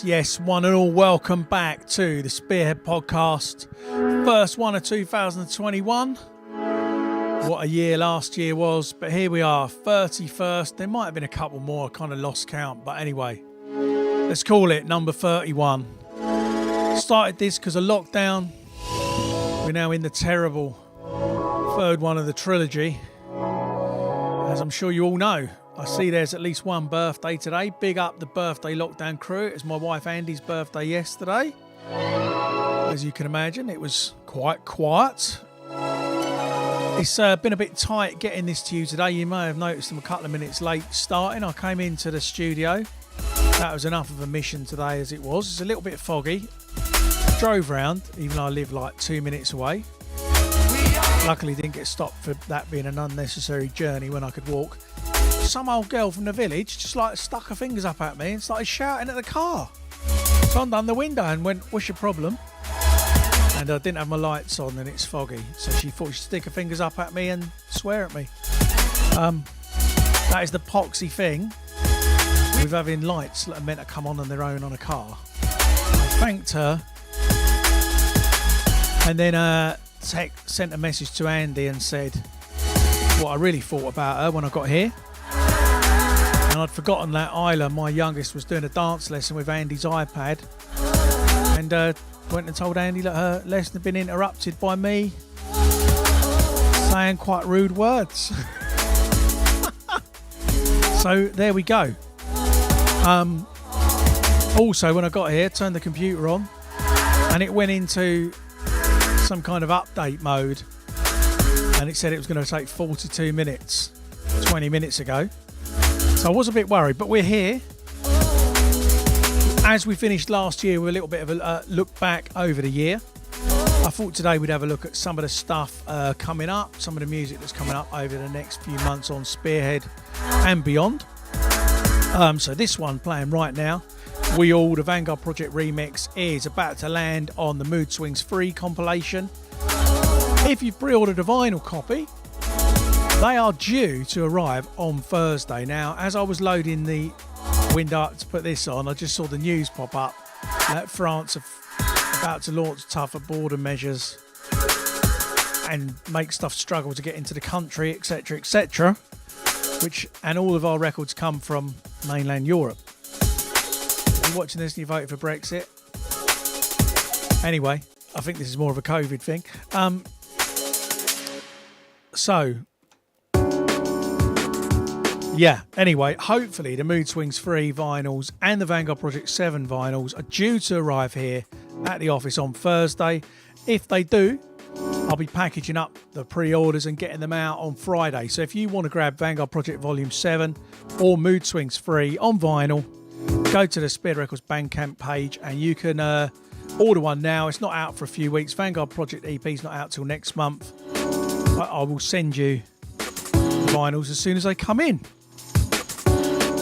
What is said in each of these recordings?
Yes, one and all, welcome back to the Spearhead podcast. First one of 2021. What a year last year was, but here we are, 31st. There might have been a couple more, I kind of lost count, but anyway, let's call it number 31. Started this because of lockdown. We're now in the terrible third one of the trilogy. As I'm sure you all know, I see there's at least one birthday today. Big up the birthday lockdown crew. It was my wife Andy's birthday yesterday. As you can imagine, it was quite quiet. It's been a bit tight getting this to you today. You may have noticed I'm a couple of minutes late starting. I came into the studio. That was enough of a mission today as it was. It's a little bit foggy. Drove round, even though I live like 2 minutes away. Luckily didn't get stopped for that being an unnecessary journey when I could walk. Some old girl from the village just like stuck her fingers up at me and started shouting at the car. So I undone the window and went, "What's your problem?" And I didn't have my lights on and it's foggy. So she thought she'd stick her fingers up at me and swear at me. That is the poxy thing with having lights that are meant to come on their own on a car. I thanked her and then sent a message to Andy and said what I really thought about her when I got here. And I'd forgotten that Isla, my youngest, was doing a dance lesson with Andy's iPad. And went and told Andy that her lesson had been interrupted by me saying quite rude words. So there we go. Also, when I got here, turned the computer on and it went into some kind of update mode. And it said it was going to take 42 minutes, 20 minutes ago. So I was a bit worried, but we're here. As we finished last year with a little bit of a look back over the year, I thought today we'd have a look at some of the stuff coming up, some of the music that's coming up over the next few months on Spearhead and beyond. So this one playing right now, We All, the Vanguard Project remix, is about to land on the Mood Swings Free compilation. If you've pre-ordered a vinyl copy, they are due to arrive on Thursday. Now, as I was loading the window up to put this on, I just saw the news pop up that France are about to launch tougher border measures and make stuff struggle to get into the country, etc., etc. And all of our records come from mainland Europe. If you're watching this and you voted for Brexit, anyway, I think this is more of a COVID thing. Anyway, hopefully the Mood Swings 3 vinyls and the Vanguard Project 7 vinyls are due to arrive here at the office on Thursday. If they do, I'll be packaging up the pre-orders and getting them out on Friday. So if you want to grab Vanguard Project Volume 7 or Mood Swings 3 on vinyl, go to the Spearhead Records Bandcamp page and you can order one now. It's not out for a few weeks. Vanguard Project EP is not out till next month. But I will send you the vinyls as soon as they come in.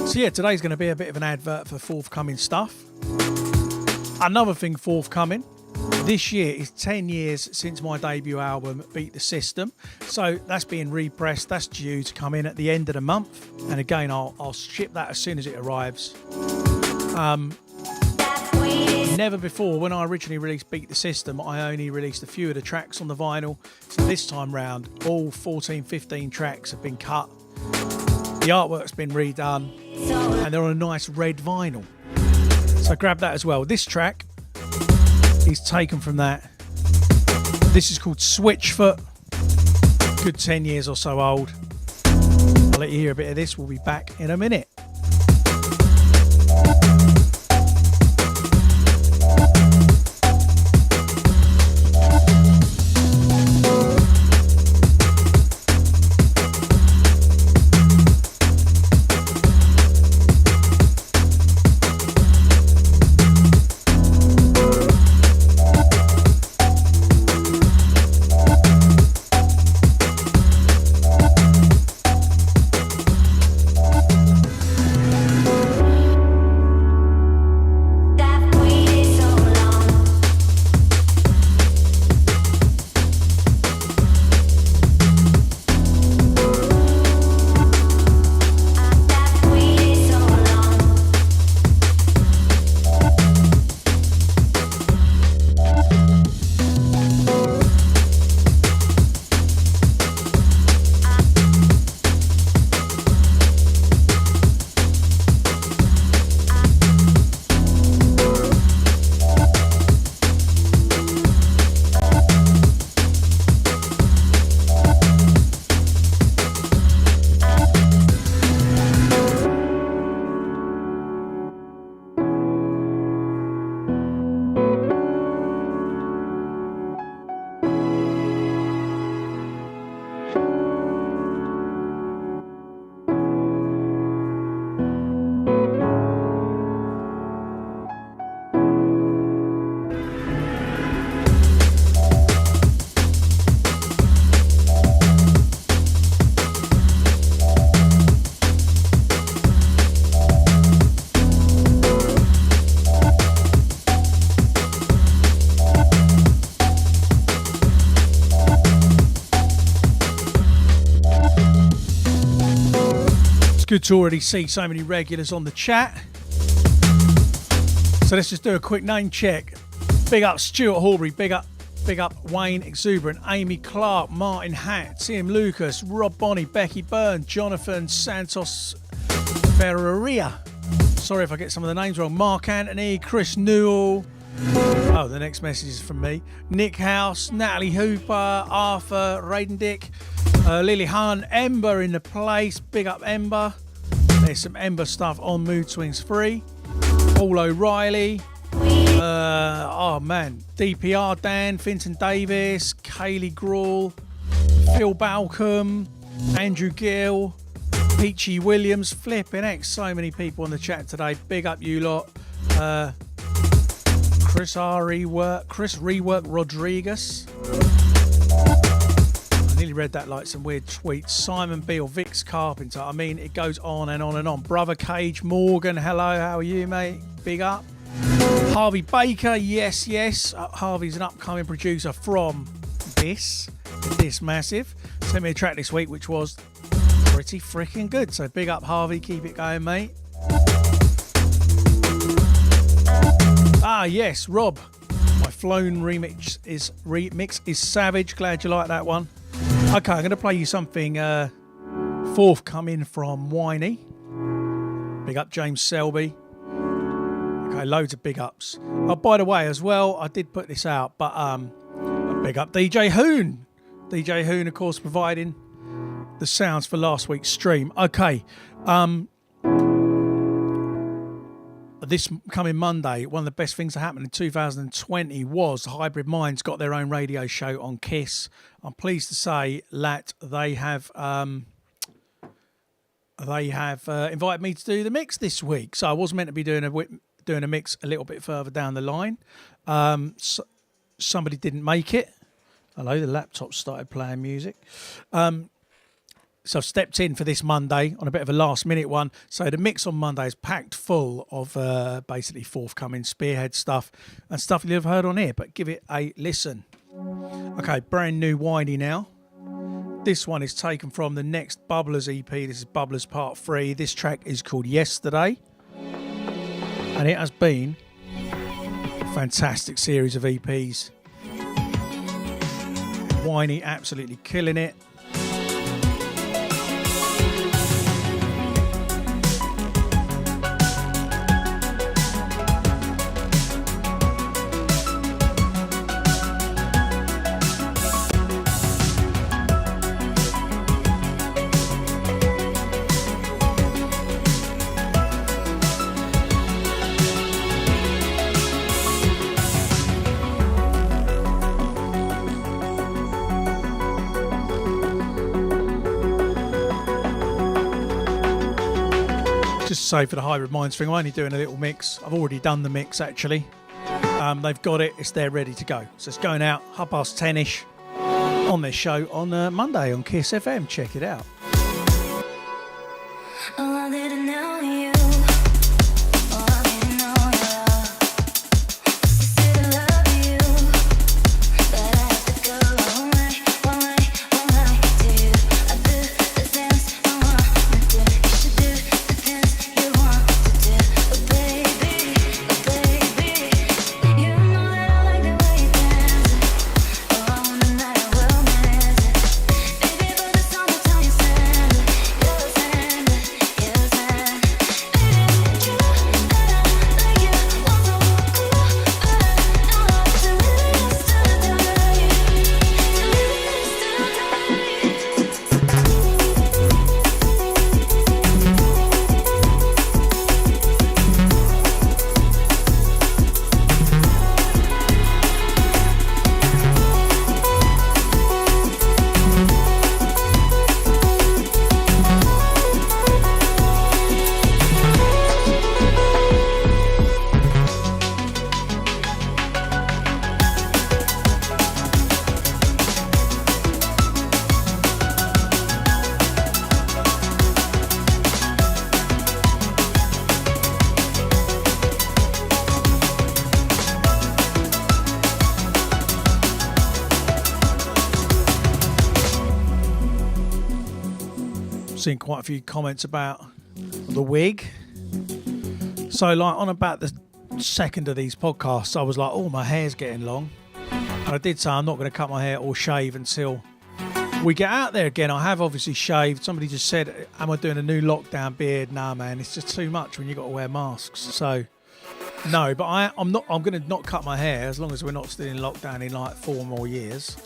So yeah, today's going to be a bit of an advert for forthcoming stuff. Another thing forthcoming, this year is 10 years since my debut album, Beat the System. So that's being repressed. That's due to come in at the end of the month. And again, I'll ship that as soon as it arrives. Never before, when I originally released Beat the System, I only released a few of the tracks on the vinyl. So this time round, all 14, 15 tracks have been cut. The artwork's been redone and they're on a nice red vinyl. So grab that as well. This track is taken from that. This is called Switchfoot. Good 10 years or so old. I'll let you hear a bit of this. We'll be back in a minute. good to already see so many regulars on the chat. So let's just do a quick name check. Big up Stuart Horbury, big up Wayne Exuberant, Amy Clark, Martin Hatt, Tim Lucas, Rob Bonney, Becky Byrne, Jonathan Santos Ferreria. Sorry if I get some of the names wrong. Mark Anthony, Chris Newell. Oh, the next message is from me. Nick House, Natalie Hooper, Arthur, Raiden Dick, Lily Hunt, Ember in the place. Big up Ember. There's some Ember stuff on Mood Swings 3. Paul O'Reilly. Oh man, DPR Dan, Finton Davis, Kaylee Gruhl, Phil Balcom, Andrew Gill, Peachy Williams, flipping X. So many people on the chat today. Big up you lot. Chris Rework Rodriguez. I nearly read that like some weird tweets. Simon Beale, Vix Carpenter. I mean, it goes on and on and on. Brother Cage Morgan, hello, how are you, mate? Big up. Harvey Baker, yes. Harvey's an upcoming producer from This Massive. Sent me a track this week which was pretty freaking good. So big up Harvey, keep it going, mate. Ah yes, Rob. My Flown remix is savage. Glad you like that one. Okay, I'm gonna play you something forthcoming from Whiny. Big up James Selby. Okay, loads of big ups. Oh, by the way, as well, I did put this out, but big up DJ Hoon. DJ Hoon, of course, providing the sounds for last week's stream. Okay, this coming Monday, one of the best things that happened in 2020 was Hybrid Minds got their own radio show on KISS. I'm pleased to say that they have invited me to do the mix this week. So I was meant to be doing a mix a little bit further down the line. Somebody didn't make it. Hello, the laptop started playing music. So I've stepped in for this Monday on a bit of a last minute one. So the mix on Monday is packed full of basically forthcoming Spearhead stuff and stuff you've heard on here, but give it a listen. Okay, brand new Whiny now. This one is taken from the next Bubblers EP. This is Bubblers Part 3. This track is called Yesterday. And it has been a fantastic series of EPs. Whiny absolutely killing it. Say for the Hybrid Minds thing, I'm only doing a little mix. I've already done the mix actually. They've got it, it's there ready to go. So it's going out 10:30ish on their show on Monday on KISS FM. Check it out. Seen quite a few comments about the wig. So like on about the second of these podcasts, I was like, oh, my hair's getting long. And I did say I'm not going to cut my hair or shave until we get out there again. I have obviously shaved. Somebody just said, am I doing a new lockdown beard? Nah, man, it's just too much when you've got to wear masks. So no, but I'm going to not cut my hair as long as we're not still in lockdown in like 4 more years.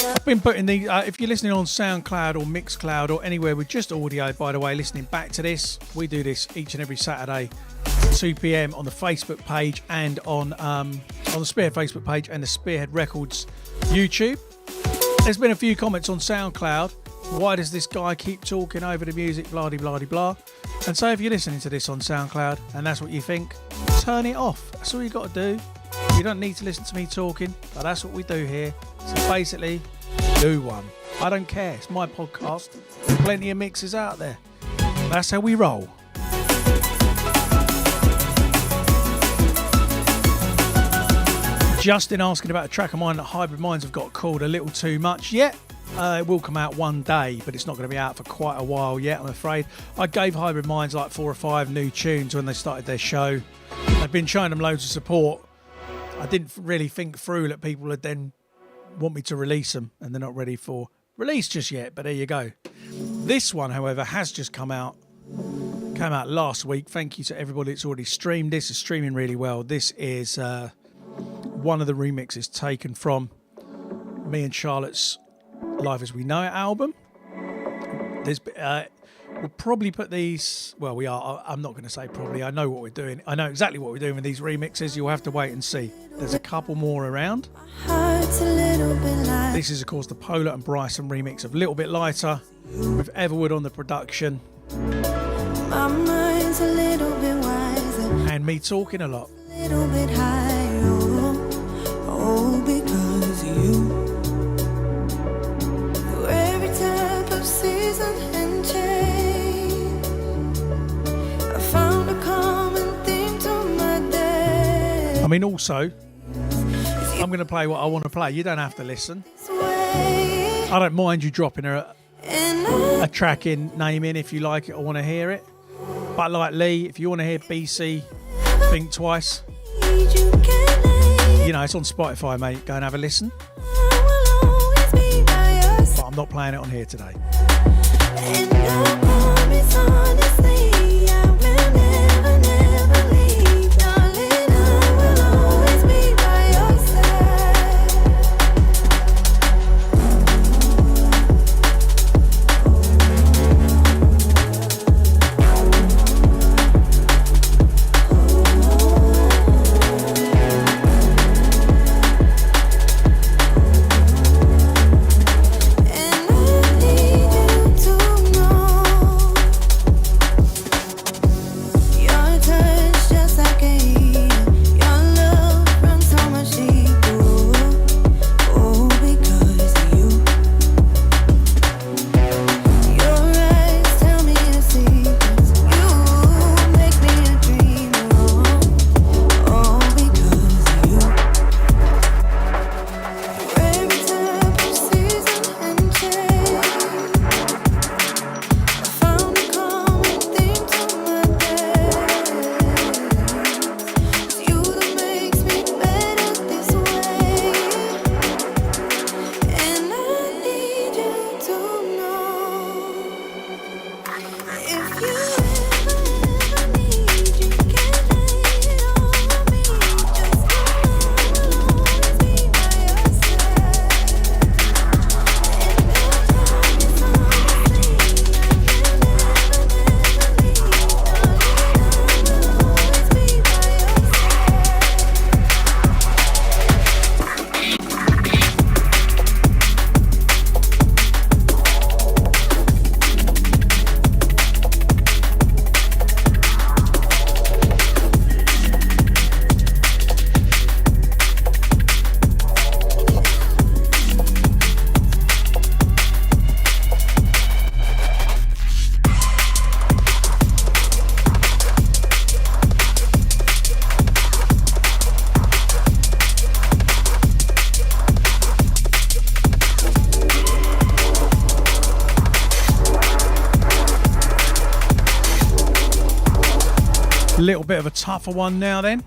I've been putting the if you're listening on SoundCloud or Mixcloud or anywhere with just audio, by the way, listening back to this, we do this each and every Saturday, 2 p.m. on the Facebook page and on the Spearhead Facebook page and the Spearhead Records YouTube. There's been a few comments on SoundCloud. Why does this guy keep talking over the music, blah de blah de blah? And so if you're listening to this on SoundCloud and that's what you think, turn it off. That's all you got to do. You don't need to listen to me talking, but that's what we do here. So basically, do one. I don't care. It's my podcast. There's plenty of mixes out there. That's how we roll. Justin asking about a track of mine that Hybrid Minds have got called A Little Too Much. Yeah, it will come out one day, but it's not going to be out for quite a while yet, I'm afraid. I gave Hybrid Minds like 4 or 5 new tunes when they started their show. I've been showing them loads of support. I didn't really think through that people would then want me to release them, and they're not ready for release just yet, but there you go. This one, however, has just come out last week. Thank you to everybody that's already streamed. This is streaming really well. This is one of the remixes taken from me and Charlotte's Live As We Know It album. There's we'll probably put these, well, we are, I'm not going to say probably, I know what we're doing. I know exactly what we're doing with these remixes. You'll have to wait and see. There's a couple more around. This is, of course, the Polar and Bryson remix of Little Bit Lighter with Everwood on the production. My mind's a little bit wiser. And me talking a lot. A little bit higher. Oh, because you. Through every type of season and change, I found a common theme to my day. I mean, also, I'm going to play what I want to play. You don't have to listen. I don't mind you dropping a track in, name in if you like it or want to hear it. But like Lee, if you want to hear BCee, Think Twice, you know, it's on Spotify, mate. Go and have a listen. But I'm not playing it on here today. And I promise honestly, I will never, never leave. Darling, I will always be by your side. And I need you to know little bit of a tougher one now then.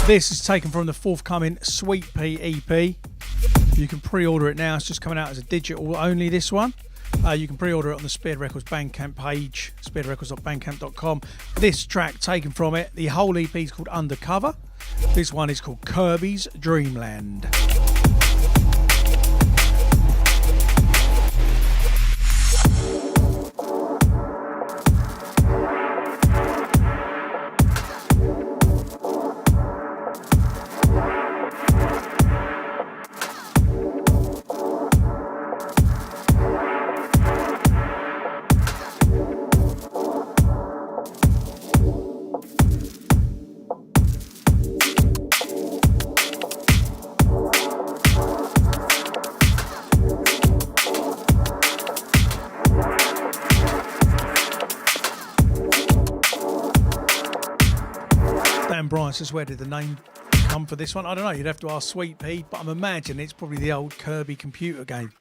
This is taken from the forthcoming Sweet Pea EP. You can pre-order it now. It's just coming out as a digital only, this one. You can pre-order it on the Spearhead Records Bandcamp page, spearheadrecords.bandcamp.com. This track taken from it, the whole EP is called Undercover. This one is called Kirby's Dreamland. Brian says, where did the name come for this one? I don't know, you'd have to ask Sweet Pea, but I'm imagining it's probably the old Kirby computer game.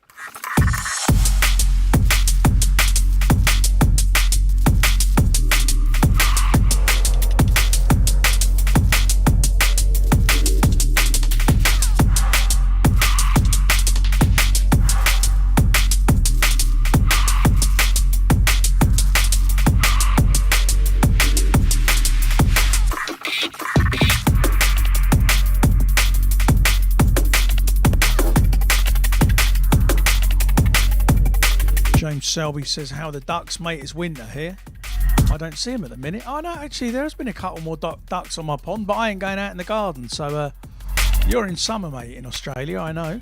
James Selby says, how the ducks, mate, it's winter here. I don't see them at the minute. Oh no, actually there has been a couple more ducks on my pond, but I ain't going out in the garden. So you're in summer, mate, in Australia, I know.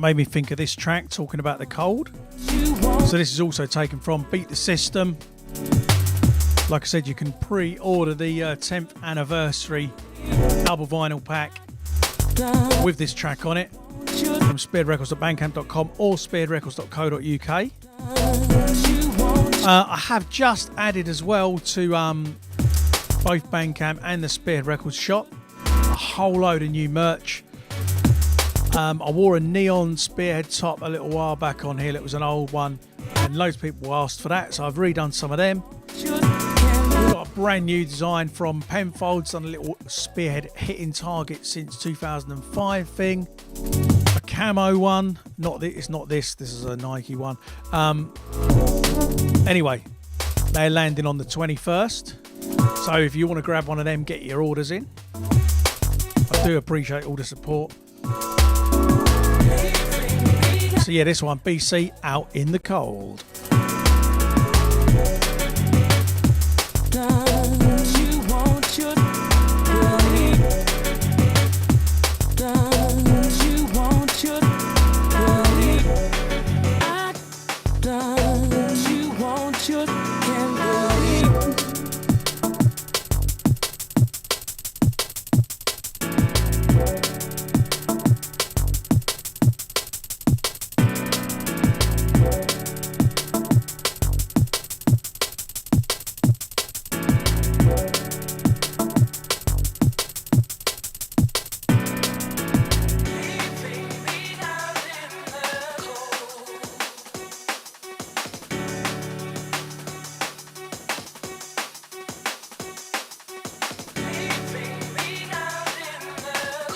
Made me think of this track talking about the cold. So this is also taken from Beat the System. Like I said, you can pre-order the 10th anniversary double vinyl pack with this track on it from spearheadrecords.bandcamp.com or spearheadrecords.co.uk. I have just added as well to both Bandcamp and the Spearhead Records shop a whole load of new merch. I wore a neon Spearhead top a little while back on here. It was an old one and loads of people asked for that, so I've redone some of them. Got a brand new design from Penfolds, done a little Spearhead hitting target since 2005 thing. A camo one, it's not this is a Nike one. Anyway, they're landing on the 21st, so if you want to grab one of them, get your orders in. I do appreciate all the support. So yeah, this one, BCee, Out in the Cold.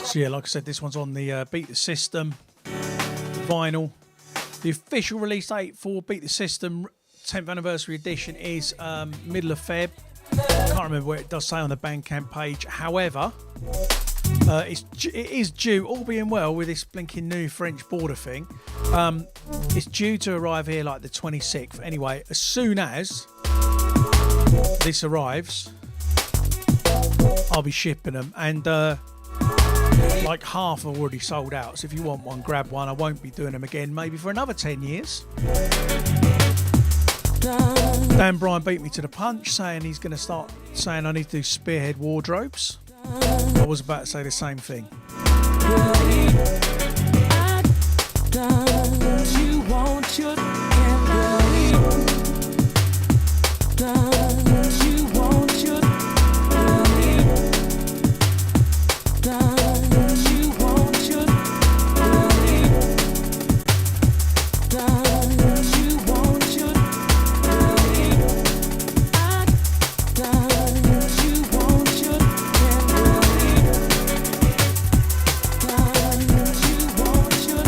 So yeah, like I said, this one's on the Beat the System vinyl. The official release date for Beat the System 10th anniversary edition is middle of Feb. I can't remember where it does say on the Bandcamp page. However, it is due, all being well, with this blinking new French border thing. It's due to arrive here like the 26th. Anyway, as soon as this arrives, I'll be shipping them, and like half are already sold out. So if you want one, grab one. I won't be doing them again, maybe for another 10 years. Dan Bryan beat me to the punch, saying he's going to start saying I need to do Spearhead wardrobes. I was about to say the same thing. Don't you want your candy? Don't you want your candy? Don't you want your candy? Don't you want your candy? Don't you want your candy? Don't you want your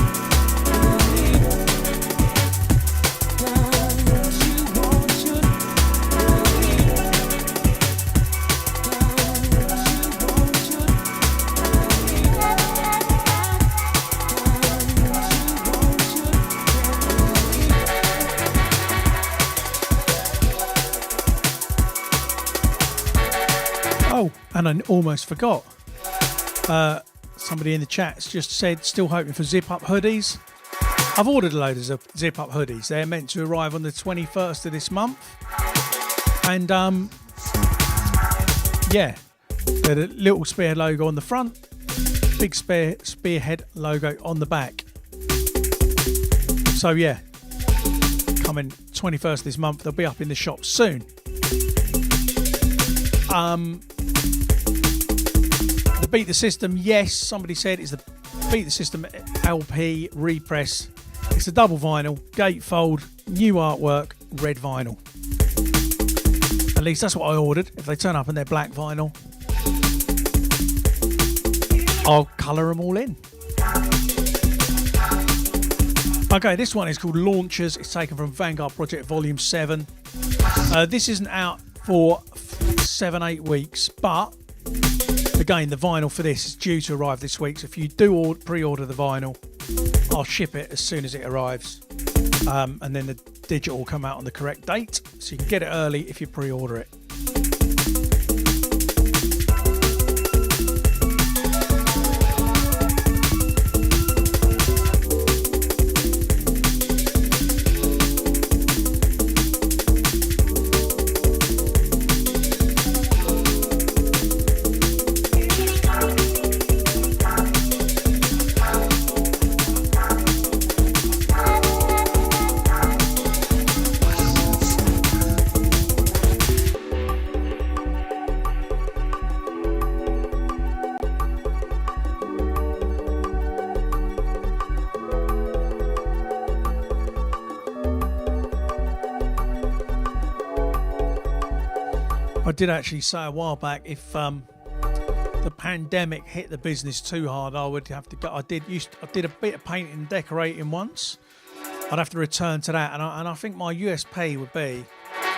Oh, and I almost forgot. Somebody in the chat's just said, still hoping for zip-up hoodies. I've ordered a load of zip-up hoodies. They're meant to arrive on the 21st of this month. And, yeah, they're the little Spearhead logo on the front, big Spearhead logo on the back. So, yeah, coming 21st this month. They'll be up in the shop soon. The Beat the System, yes, somebody said it's the Beat the System LP repress. It's a double vinyl, gatefold, new artwork, red vinyl. At least that's what I ordered. If they turn up and they're black vinyl, I'll colour them all in. Okay, this one is called Launchers. It's taken from Vanguard Project Volume 7. This isn't out for 7-8 weeks, but again, the vinyl for this is due to arrive this week. So if you do pre-order the vinyl, I'll ship it as soon as it arrives. And then the digital will come out on the correct date. So you can get it early if you pre-order it. I did actually say a while back, if the pandemic hit the business too hard, I would have to go. I did a bit of painting and decorating once. I'd have to return to that, and I think my USP would be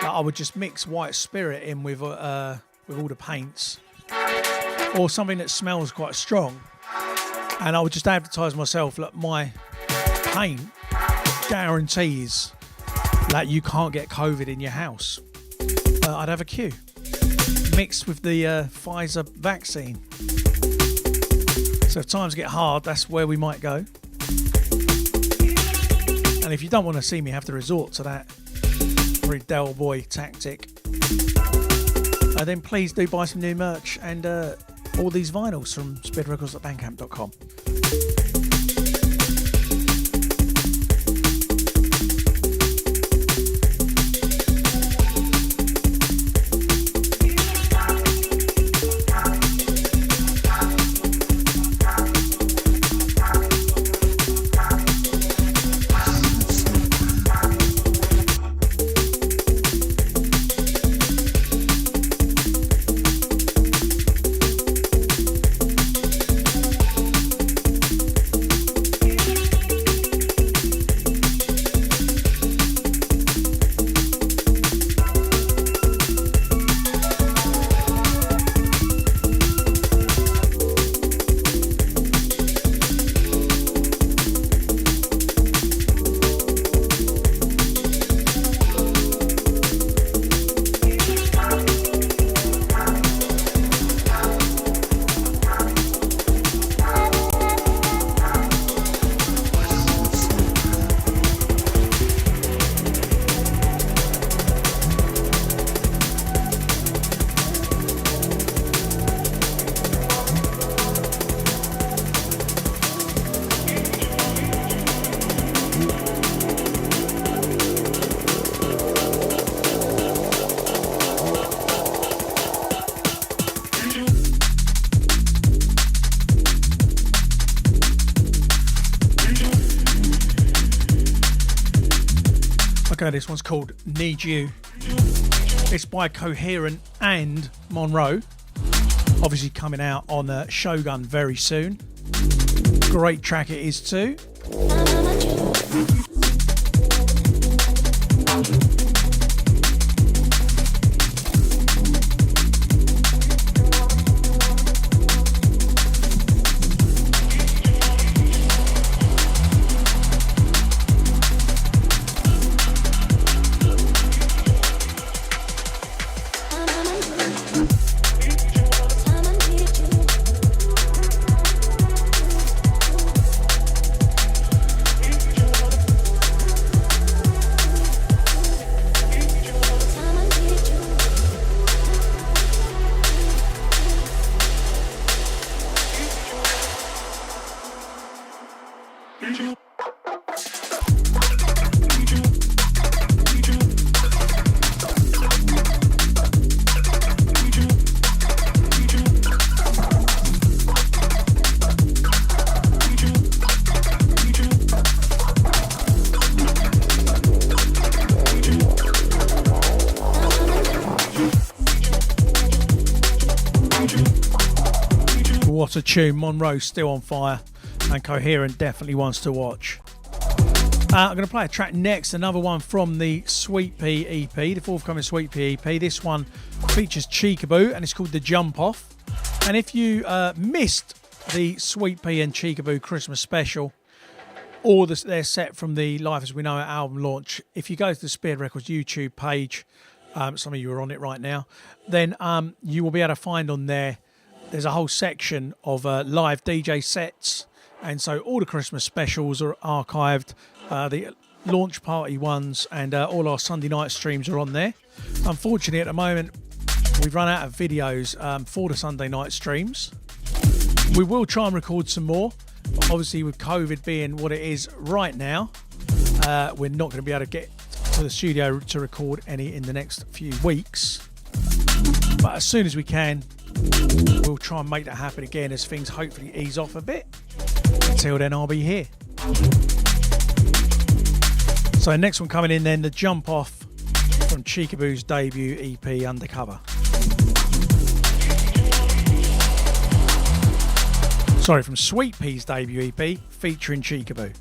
that I would just mix white spirit in with all the paints, or something that smells quite strong, and I would just advertise myself. Look, my paint guarantees that you can't get COVID in your house. I'd have a queue mixed with the Pfizer vaccine. So if times get hard, that's where we might go. And if you don't want to see me have to resort to that very Del Boy tactic, then please do buy some new merch and all these vinyls from spearheadrecords.bandcamp.com. Okay, this one's called Need You. It's by Coherent and Monroe. Obviously coming out on Shogun very soon. Great track it is too. What a tune. Monroe still on fire, and Coherent definitely wants to watch. I'm going to play a track next, another one from the Sweet Pea EP, the forthcoming Sweet Pea EP. This one features Cheekaboo and it's called The Jump Off. And if you missed the Sweet Pea and Cheekaboo Christmas special, or their set from the Life As We Know It album launch, if you go to the Spearhead Records YouTube page, some of you are on it right now, then you will be able to find on there, there's a whole section of live DJ sets, and so all the Christmas specials are archived, the launch party ones, and all our Sunday night streams are on there. Unfortunately, at the moment, we've run out of videos for the Sunday night streams. We will try and record some more. Obviously, with COVID being what it is right now, we're not going to be able to get to the studio to record any in the next few weeks. But as soon as we can, we'll try and make that happen again as things hopefully ease off a bit. Until then, I'll be here. So next one coming in then, The Jump Off from Cheekaboo's debut EP, Undercover. Sorry, from Sweet Pea's debut EP featuring Cheekaboo.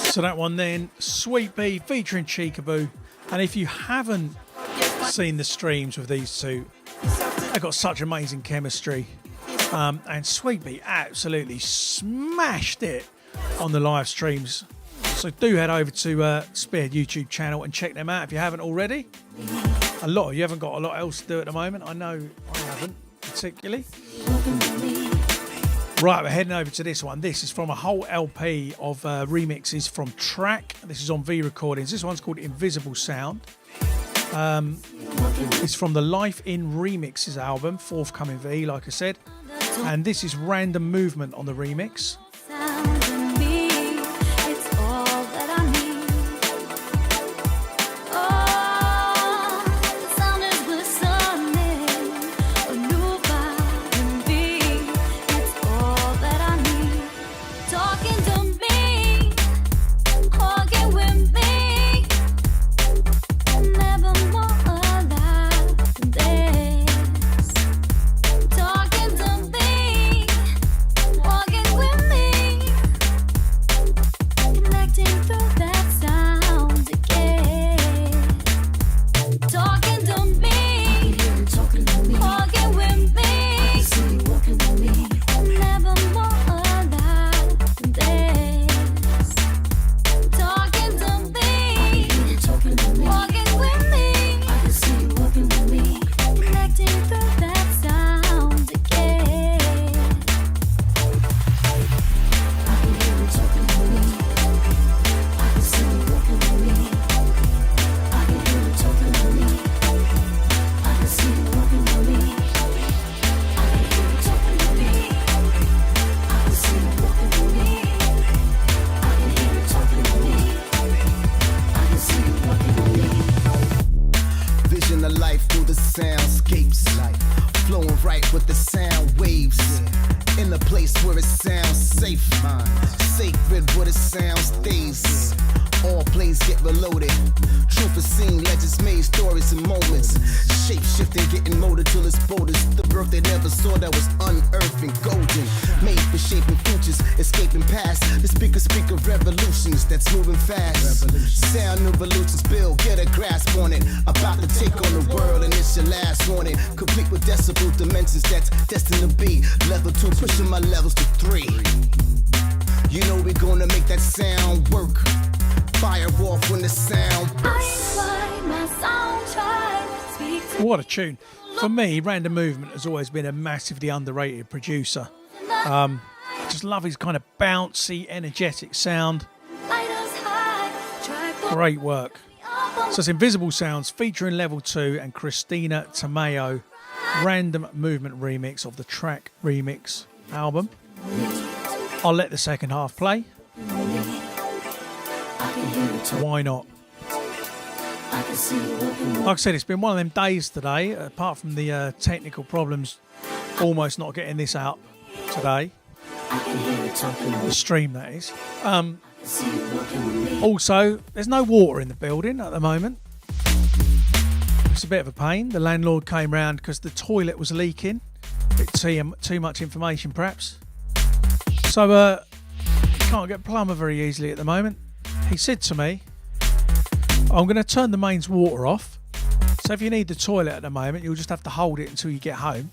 So that one then, Sweet Pea featuring Cheekaboo. And if you haven't seen the streams with these two, they've got such amazing chemistry. And Sweet Pea absolutely smashed it on the live streams. So do head over to Spearhead YouTube channel and check them out if you haven't already. A lot of you haven't got a lot else to do at the moment. I know I haven't particularly. Right, we're heading over to this one. This is from a whole LP of remixes from Track. This is on V Recordings. This one's called Invisible Sound. It's from the Life in Remixes album, forthcoming V, like I said. And this is Random Movement on the remix. What a tune. For me, Random Movement has always been a massively underrated producer. Just love his kind of bouncy, energetic sound. Great work. So it's Invisible Sounds featuring Level 2 and Christina Tamayo. Random Movement remix of the Track Remix album. I'll let the second half play. Why not? Like I said, it's been one of them days today, apart from the technical problems, almost not getting this out today. The stream, that is. Also, there's no water in the building at the moment. It's a bit of a pain. The landlord came round because the toilet was leaking. A bit too much information, perhaps. So, can't get a plumber very easily at the moment. He said to me, I'm going to turn the mains water off. So if you need the toilet at the moment, you'll just have to hold it until you get home.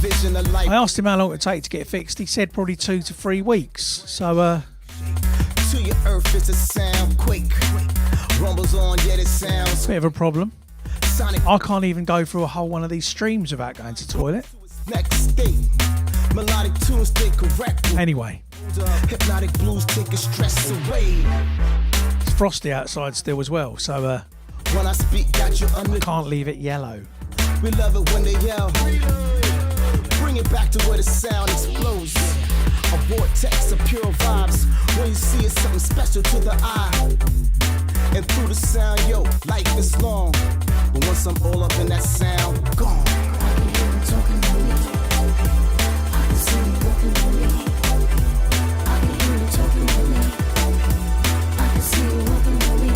I asked him how long it would take to get it fixed. He said probably 2 to 3 weeks. So, to your earth, it's a sound quake. Rumbles on, yet it sounds. Bit of a problem. I can't even go through a whole one of these streams without going to the toilet. Next state. Melodic tunes stay correct. Anyway. Hypnotic blues take a stress away. It's frosty outside still as well, so when I speak, got you under. I can't leave it yellow. We love it when they yell. Bring it back to where the sound explodes. A vortex of pure vibes. When you see it's something special to the eye. And through the sound, yo, life is long. But once I'm all up in that sound, gone. I can hear you talking to me. I can see you walking to me. I can hear you talking to me. I can see you walking to me.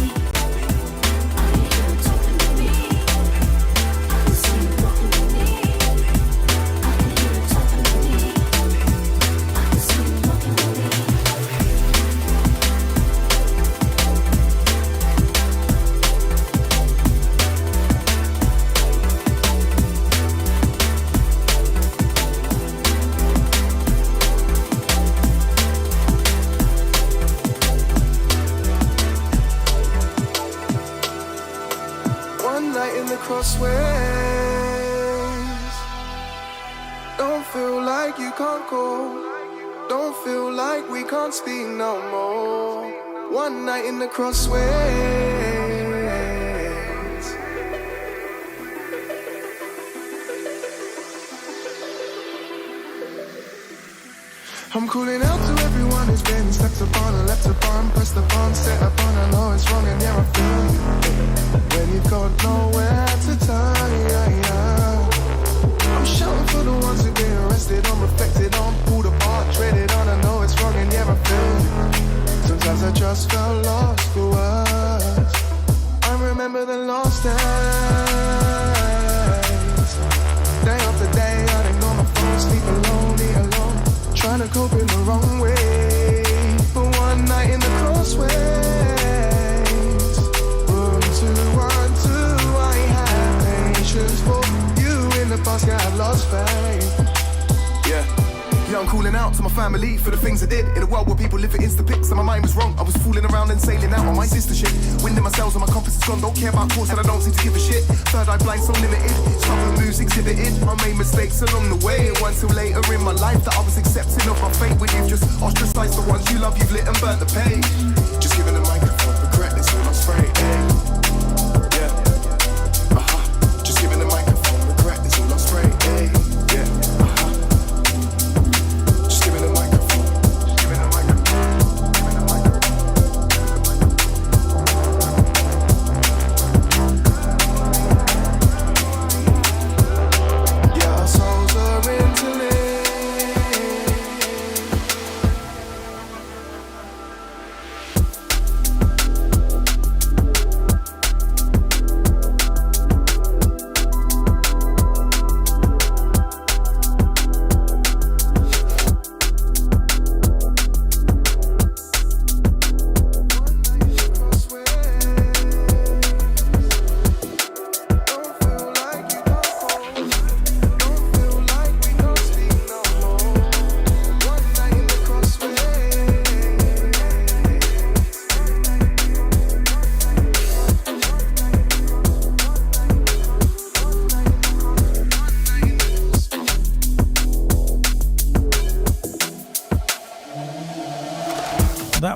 I can hear you talking to me. I can see you walking to me. I can hear you talking to me. I can see you walking to me. crossways. Don't feel like you can't go. Don't feel like we can't speak no more. One night in the crossways. I'm calling out to everyone who's been stepped upon and left upon, pressed upon, set upon. I know it's wrong and yeah, I feel you. When you've got nowhere to turn, I'm shouting for the ones who've been arrested on, reflected on, pulled apart, treaded on. I know it's wrong and yeah, I feel you. Sometimes I just felt lost for words. I remember the lost days. Day after day, I'd ignore my phone, sleep alone, eat alone. Trying to cope in the wrong way. But one night in the crossways, room 212, I had patience for you in the basket. I've lost faith. Yeah, I'm calling out to my family for the things I did in a world where people live for insta pics and my mind was wrong. I was fooling around and sailing out on my sister shit, winding myself and my confidence is gone. Don't care about course and I don't seem to give a shit. Third eye blind, so limited. Some moves exhibited. I made mistakes along the way. It wasn't till later in my life that I was accepting of my fate. When you've just ostracized the ones you love, you've lit and burnt the page. Just giving the microphone regret, it's all I'm straight. Yeah, just giving the microphone regret, it's all I'm straight. Yeah.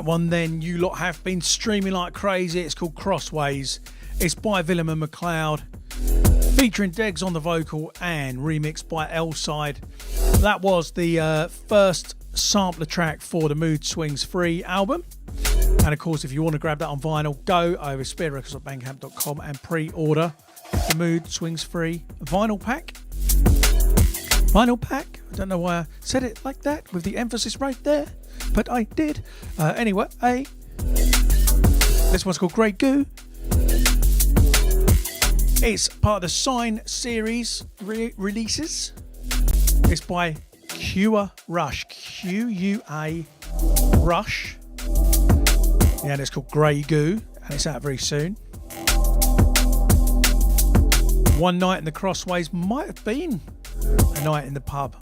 One then you lot have been streaming like crazy. It's called Crossways. It's by Willem and McLeod, featuring Degs on the vocal and remixed by L-Side. That was the first sampler track for the Mood Swings Free album. And of course, if you want to grab that on vinyl, go over to spearheadrecords.bandcamp.com and pre-order the Mood Swings Free vinyl pack. Vinyl pack? I don't know why I said it like that with the emphasis right there, but I did. Anyway, this one's called Grey Goo. It's part of the Sign series releases. It's by Q-A Rush. Q-U-A Rush. Yeah, and it's called Grey Goo, and it's out very soon. One night in the Crossways might have been a night in the pub.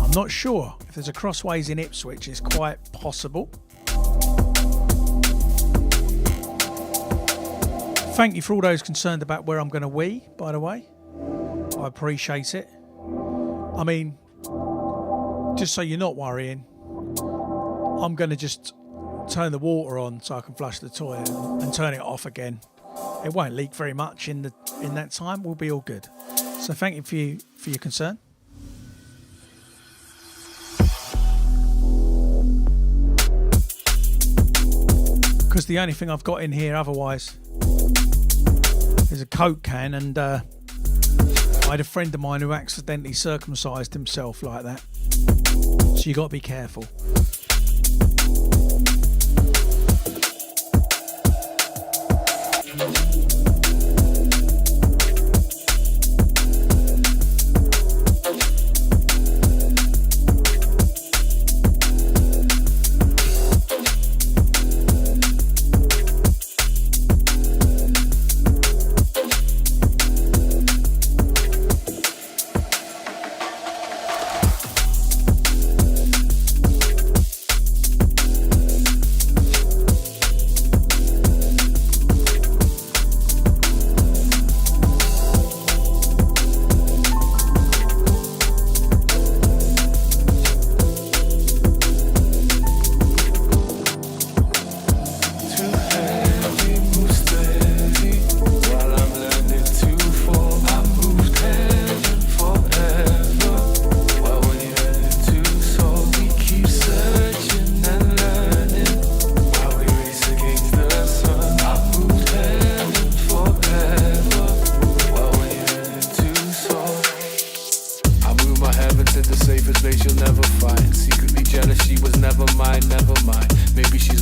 I'm not sure. If there's a Crossways in Ipswich, it's quite possible. Thank you for all those concerned about where I'm going to wee, by the way. I appreciate it. I mean, just so you're not worrying, I'm going to just turn the water on so I can flush the toilet and turn it off again. It won't leak very much in that time. We'll be all good. So thank you for your concern. Because the only thing I've got in here otherwise is a Coke can, and I had a friend of mine who accidentally circumcised himself like that. So you got to be careful.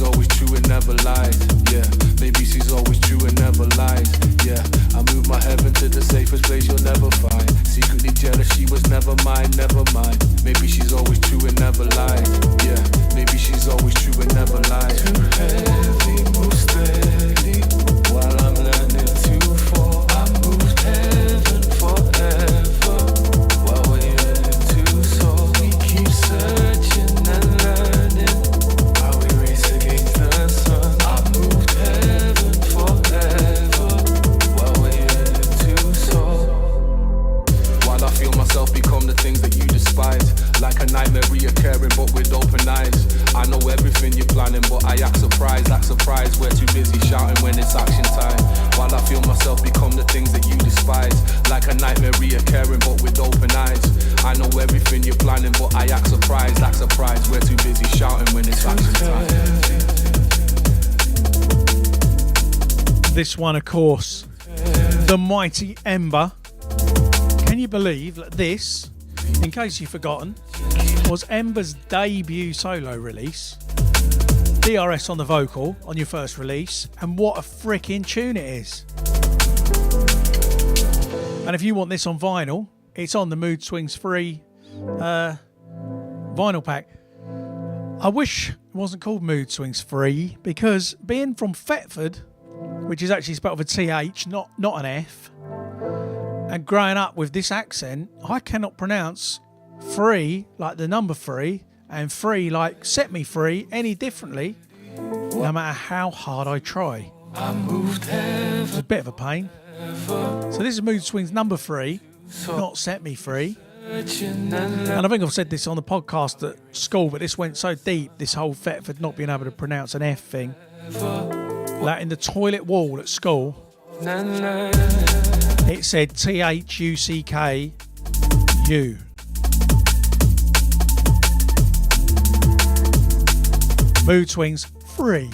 always true and never lies. Yeah, maybe she's always true and never lies. Yeah, I moved my heaven to the safest place you'll never find. Secretly jealous, she was never mine, never mine. Maybe she's always true and never lies. Yeah, maybe she's always true and never lies. Too heavy, move steady, while I'm learning to fall. I moved heaven forever, while we're learning to soar. We keep searching and learning, while we race against the sun. I moved heaven forever, while we're learning to soar. While I feel myself become the things that you despise, like a nightmare reoccurring but with open eyes. I know everything you're planning, but I act surprised, we're too busy shouting when it's action time. While I feel myself become the things that you despise, like a nightmare reoccurring but with open eyes. I know everything you're planning, but I act surprised, we're too busy shouting when it's action time. This one, of course, the Mighty Ember. Can you believe that this, in case you've forgotten, was Ember's debut solo release? DRS on the vocal on your first release, and what a freaking tune it is. And if you want this on vinyl, it's on the Mood Swings free vinyl pack. I wish it wasn't called Mood Swings free, because being from Thetford, which is actually spelled with a TH, not an F, and growing up with this accent, I cannot pronounce free like the number 3 and free like set me free any differently, no matter how hard I try. It's a bit of a pain. So this is Mood Swings number 3, not set me free. And I think I've said this on the podcast at school, but this went so deep, this whole Thetford not being able to pronounce an F thing, that in the toilet wall at school, it said THUCKU. Mood Swings free.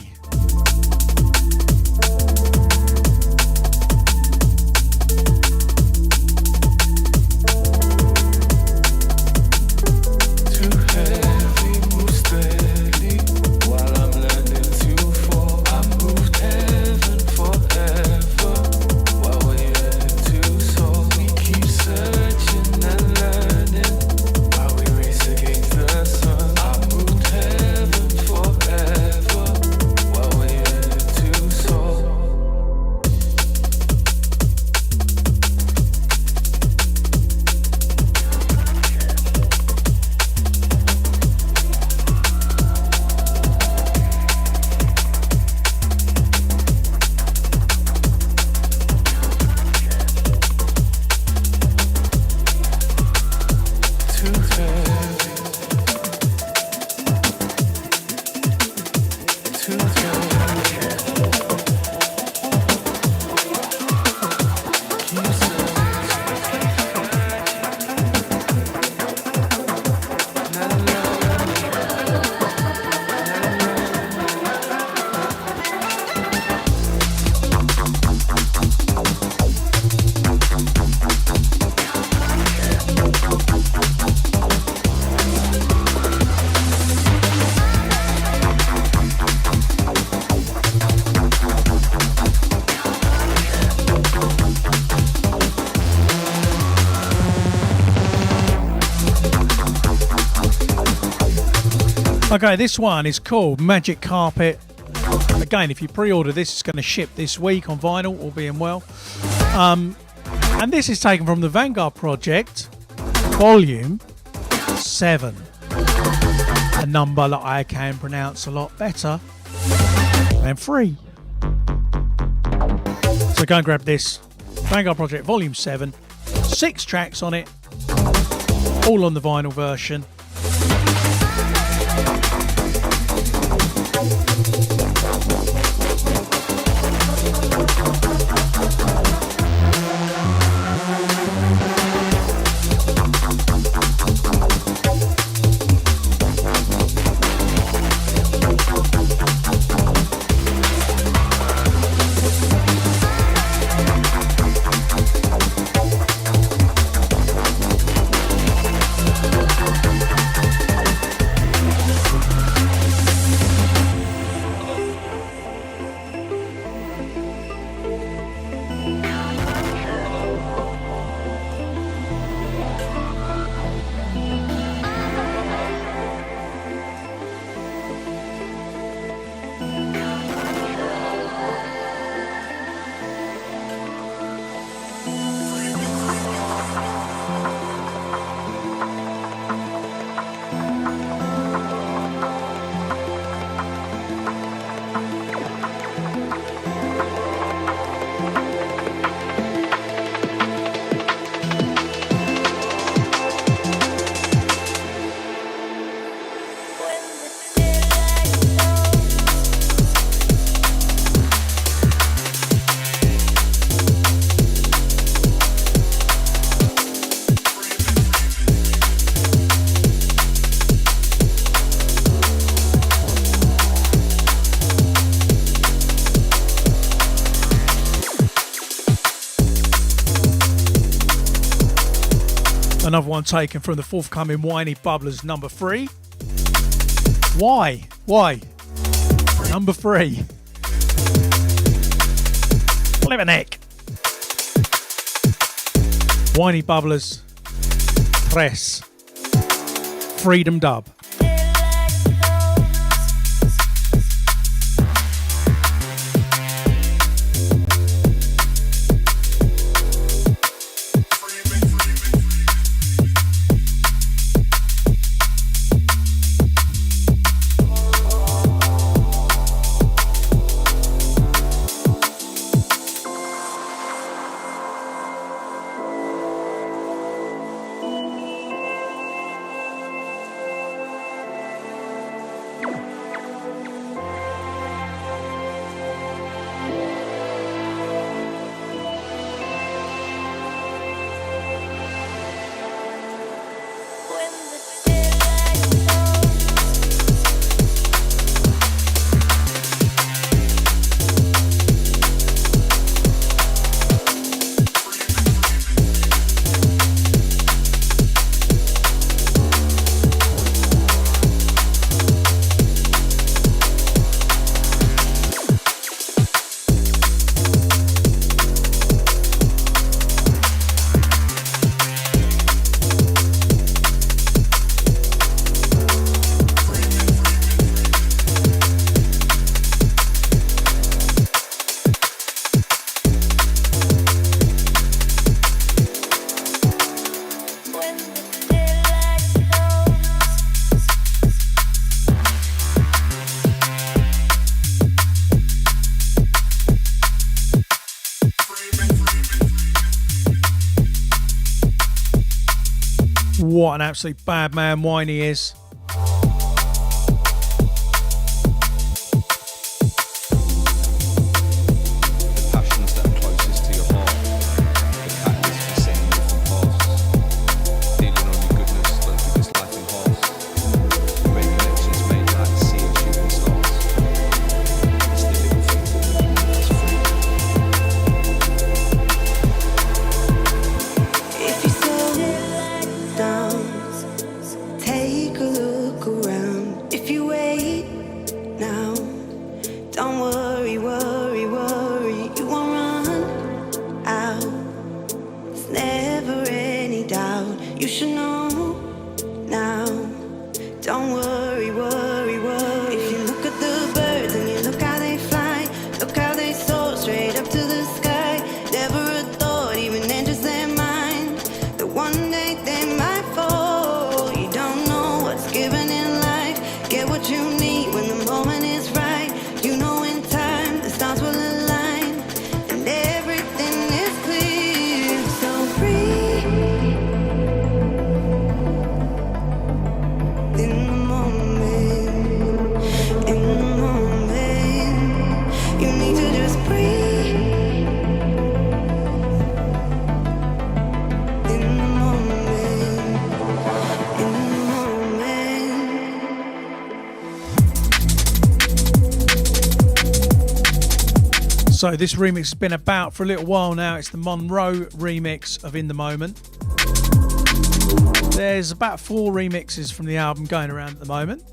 Okay, this one is called Magic Carpet. Again, if you pre-order this, it's going to ship this week on vinyl, all being well. And this is taken from the Vanguard Project, Volume 7. A number that I can pronounce a lot better than 3. So go and grab this. Vanguard Project Volume 7. 6 tracks on it. All on the vinyl version. Another one taken from the forthcoming Whiny Bubblers number 3. Why? Number 3. Flip a neck. Whiny Bubblers. Press. Freedom Dub. What an absolute bad man Whiny is. The passions that are closest to your heart, the catalyst for setting different paths. Dealing on your goodness, don't think this life in halves. The great connections made like seeing shooting stars. It's the little things that make us free. If you slow down, take a look around. If you wait now, don't worry, worry, worry. You won't run out. There's never any doubt. You should know now. Don't worry, worry, worry. If you look at the birds and you look how they fly, look how they soar straight up to the sky. Never a thought even enters their mind that one day they might fall. You don't know what's given in life. Get what you need when the moment is right. You know in time the stars will align and everything is clear. So breathe in the moment. In the moment, you need to just breathe. In the moment, in the moment. So this remix has been about for a little while now. It's the Monroe remix of In the Moment. There's about 4 remixes from the album going around at the moment.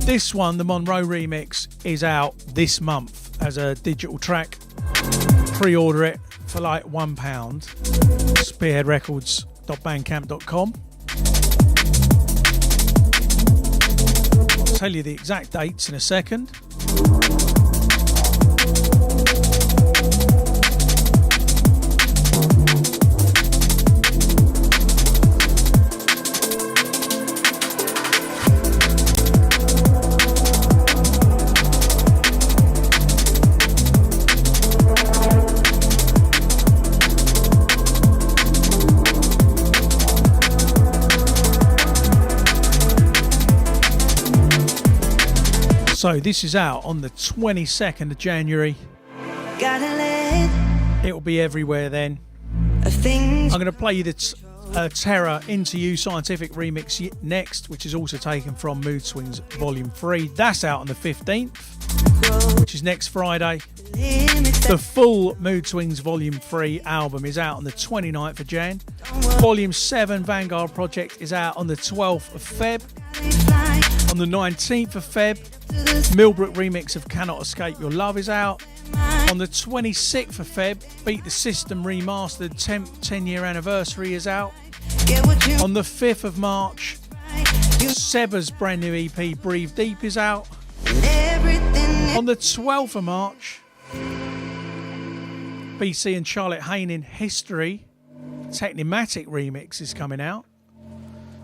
This one, the Monroe remix, is out this month as a digital track. Pre-order it for like £1. Spearheadrecords.bandcamp.com. I'll tell you the exact dates in a second. So this is out on the 22nd of January. Gotta let It will be everywhere then. of things I'm going to play you the Terror Into You Scientific remix next, which is also taken from Mood Swings Volume 3. That's out on the 15th, which is next Friday. limits The full Mood Swings Volume 3 album is out on the 29th of Jan. Volume 7 Vanguard Project is out on the 12th of Feb. On the 19th of Feb, Millbrook remix of Cannot Escape Your Love is out. On the 26th of Feb, Beat the System remastered 10-year anniversary is out. On the 5th of March, Seba's brand new EP Breathe Deep is out. On the 12th of March, BCee and Charlotte Haynen History Technimatic remix is coming out.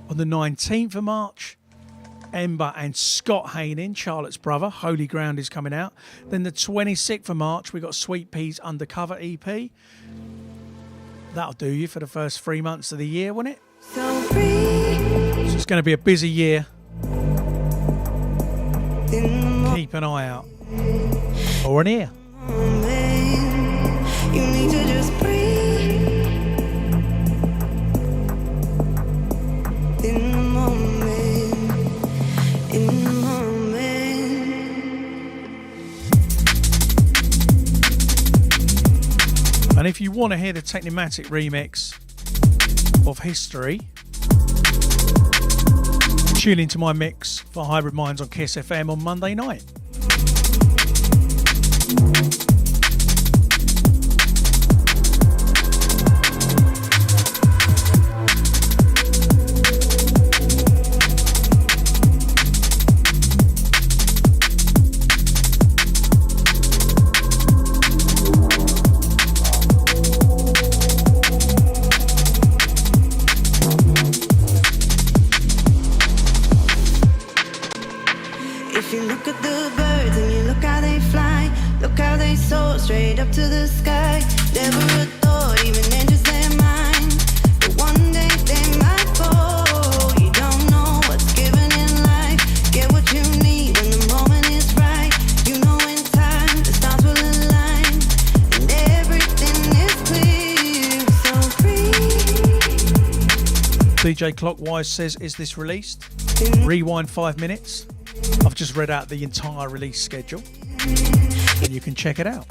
On the 19th of March, Ember and Scott Haynen, Charlotte's brother, Holy Ground is coming out. Then the 26th of March, we got Sweet Pea's Undercover EP. That'll do you for the first 3 months of the year, won't it? So it's going to be a busy year. Keep an eye out. Or an ear. You need to just breathe in the moment, in the moment. And if you want to hear the Technimatic remix of History, tune into my mix for Hybrid Minds on Kiss FM on Monday night. Straight up to the sky. Never a thought even enters their mind, but one day they might fall. You don't know what's given in life. Get what you need when the moment is right. You know in time the stars will align and everything is clear. So free. DJ Clockwise says, is this released? Rewind 5 minutes. I've just read out the entire release schedule and you can check it out.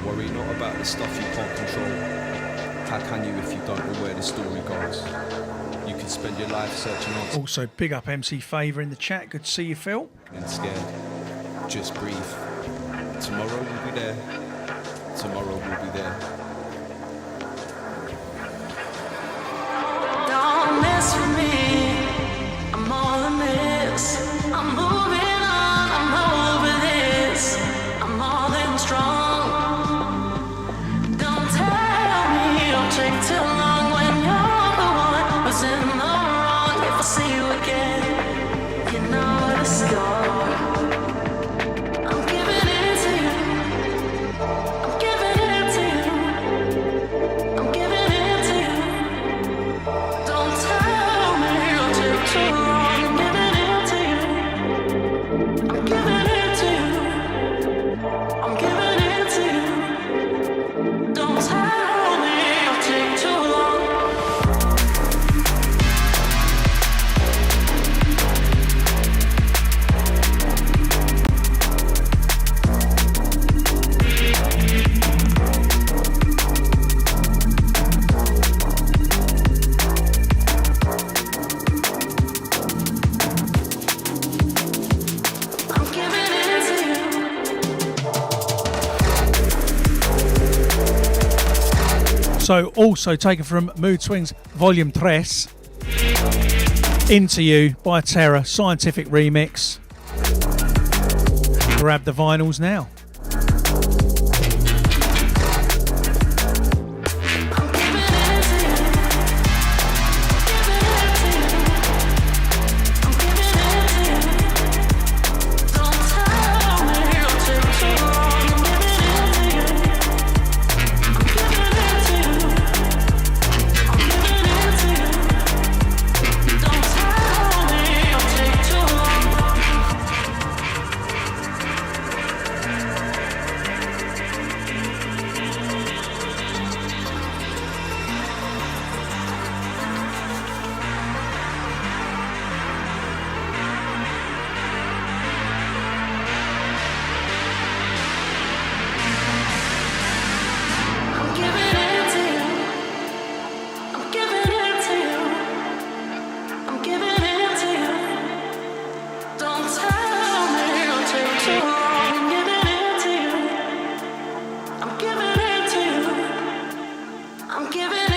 Worry not about the stuff you can't control. How can you if you don't know where the story goes? You can spend your life searching on. Also, big up MC Favour in the chat. Good to see you, Phil. And scared. Just breathe. Tomorrow we'll be there. Tomorrow we'll be there. Don't mess with me, I'm all a mess. I'm moving on, I'm over this. I'm all in strong. Don't tell me it'll take too long when you're the one who's in the wrong. If I see you again, you know where to start. I'm giving it to you. I'm giving it to you. I'm giving it to you. Don't tell me it'll take too long. I'm giving it to you. I'm giving it to you. I'm giving it to you. Don't tell me it'll take too long. I'm giving it to you. So, also taken from Mood Swings Volume 3, Into You by Terror, Scientific remix. Grab the vinyls now. I'm giving it to you. Giving it to you. I'm giving it to you. Don't tell me it'll take too long. I'm giving it to you. I'm giving it to you. I'm giving it to you. Don't tell me it'll take too long. I'm giving it to you. I'm giving it.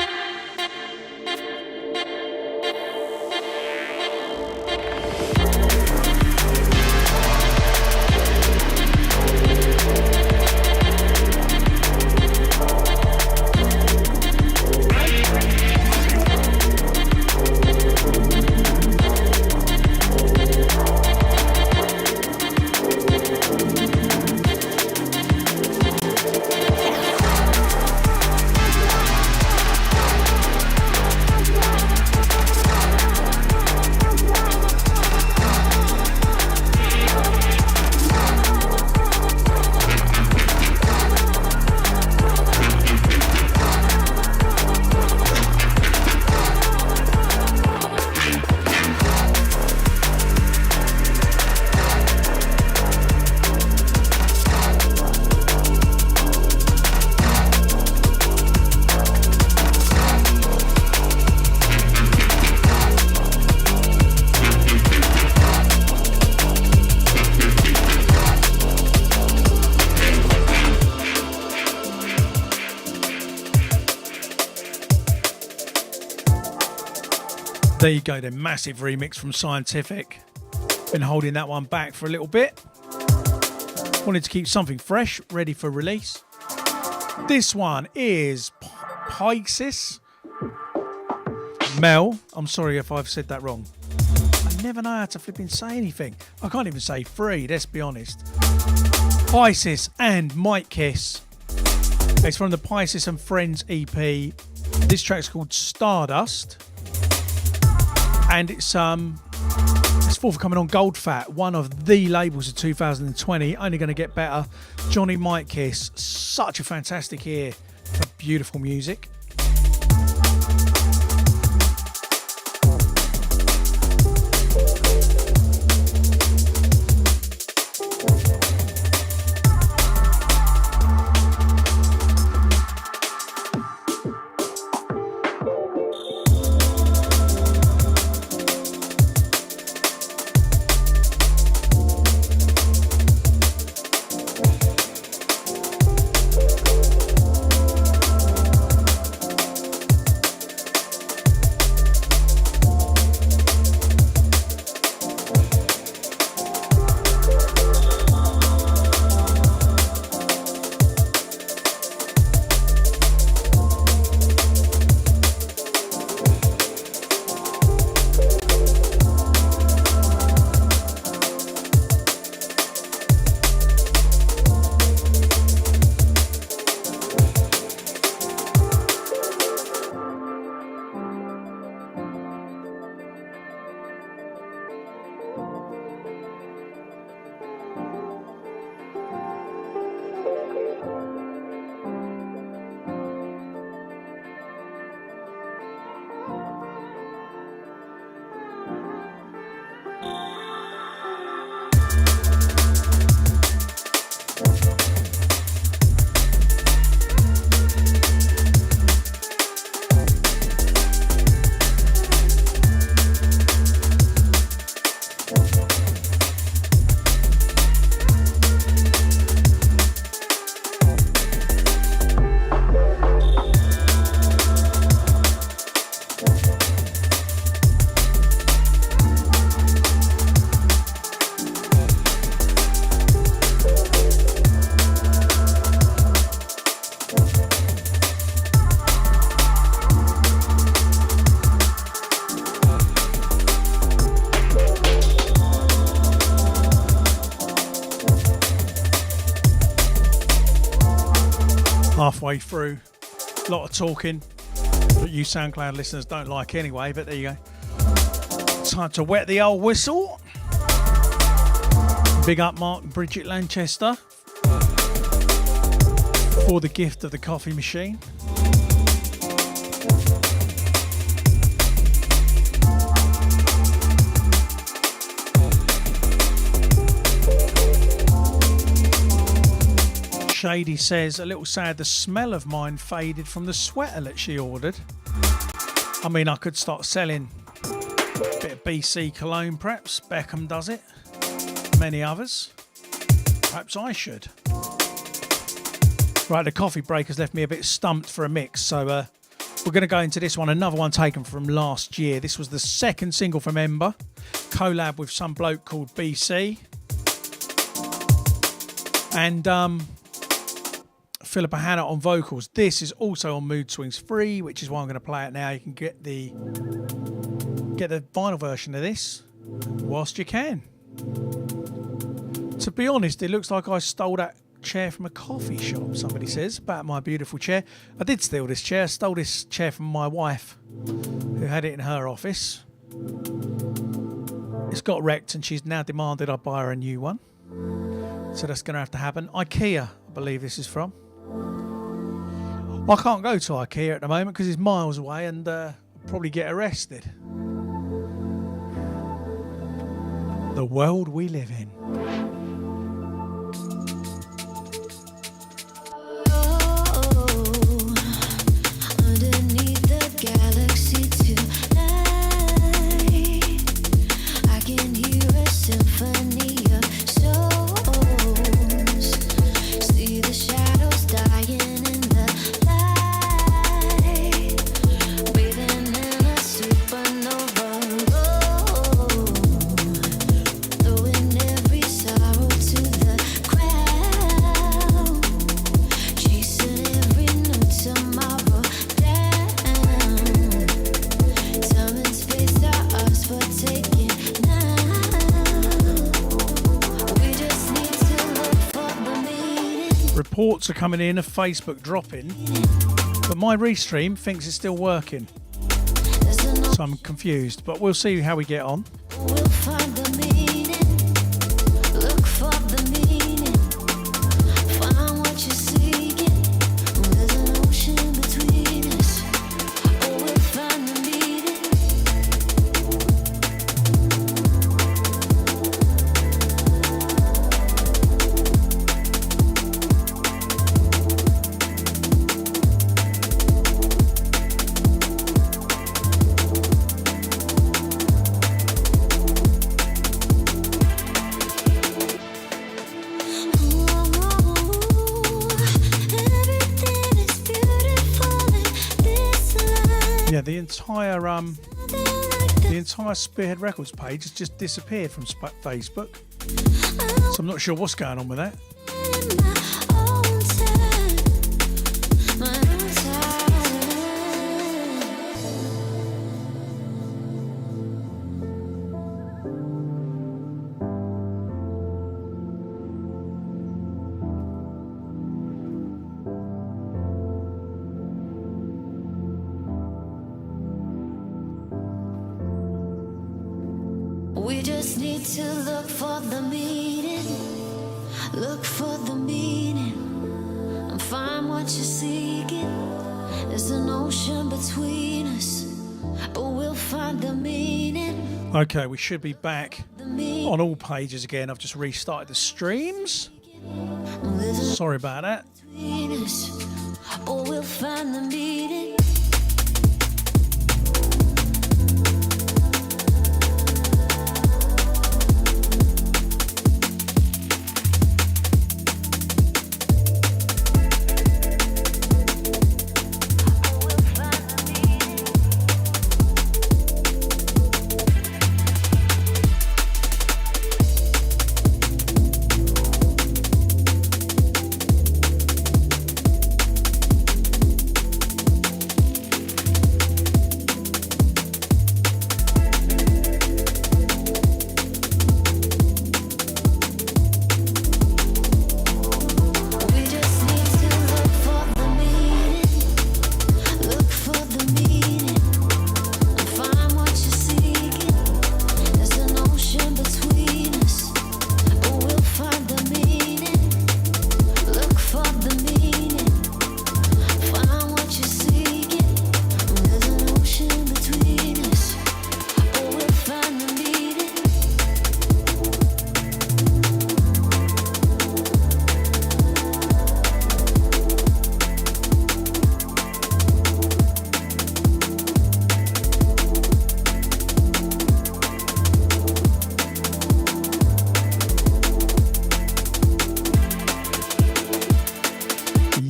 There you go, then. Massive remix from Scientific. Been holding that one back for a little bit. Wanted to keep something fresh, ready for release. This one is BCee. Mel, I'm sorry if I've said that wrong. I never know how to flipping say anything. I can't even say free, let's be honest. BCee and Might Kiss. It's from the BCee and Friends EP. This track's called Stardust. And it's forthcoming on Goldfat, one of the labels of 2020. Only going to get better. Johnny Might Kiss, such a fantastic ear for beautiful music. Halfway through, a lot of talking that you SoundCloud listeners don't like anyway, but there you go. Time to wet the old whistle. Big up Mark and Bridget Lanchester for the gift of the coffee machine. Shady says, a little sad the smell of mine faded from the sweater that she ordered. I mean, I could start selling a bit of BCee cologne perhaps. Beckham does it. Many others. Perhaps I should. Right, the coffee break has left me a bit stumped for a mix, so we're going to go into this one, another one taken from last year. This was the second single from Ember, collab with some bloke called BCee. And Philippa Hannah on vocals. This is also on Mood Swings free, which is why I'm going to play it now. You can get the vinyl version of this whilst you can. To be honest, it looks like I stole that chair from a coffee shop, somebody says, about my beautiful chair. I did steal this chair. I stole this chair from my wife, who had it in her office. It's got wrecked and she's now demanded I buy her a new one. So that's going to have to happen. IKEA, I believe this is from. I can't go to IKEA at the moment because it's miles away and I'll probably get arrested. The world we live in. Reports are coming in of Facebook dropping, but my restream thinks it's still working, so I'm confused, but we'll see how we get on. Yeah, the entire Spearhead Records page has just disappeared from Facebook, so I'm not sure what's going on with that. We just need to look for the meaning, look for the meaning, and find what you're seeking. There's an ocean between us, but we'll find the meaning. Okay, we should be back on all pages again. I've just restarted the streams. Sorry about that. But we'll find the meaning.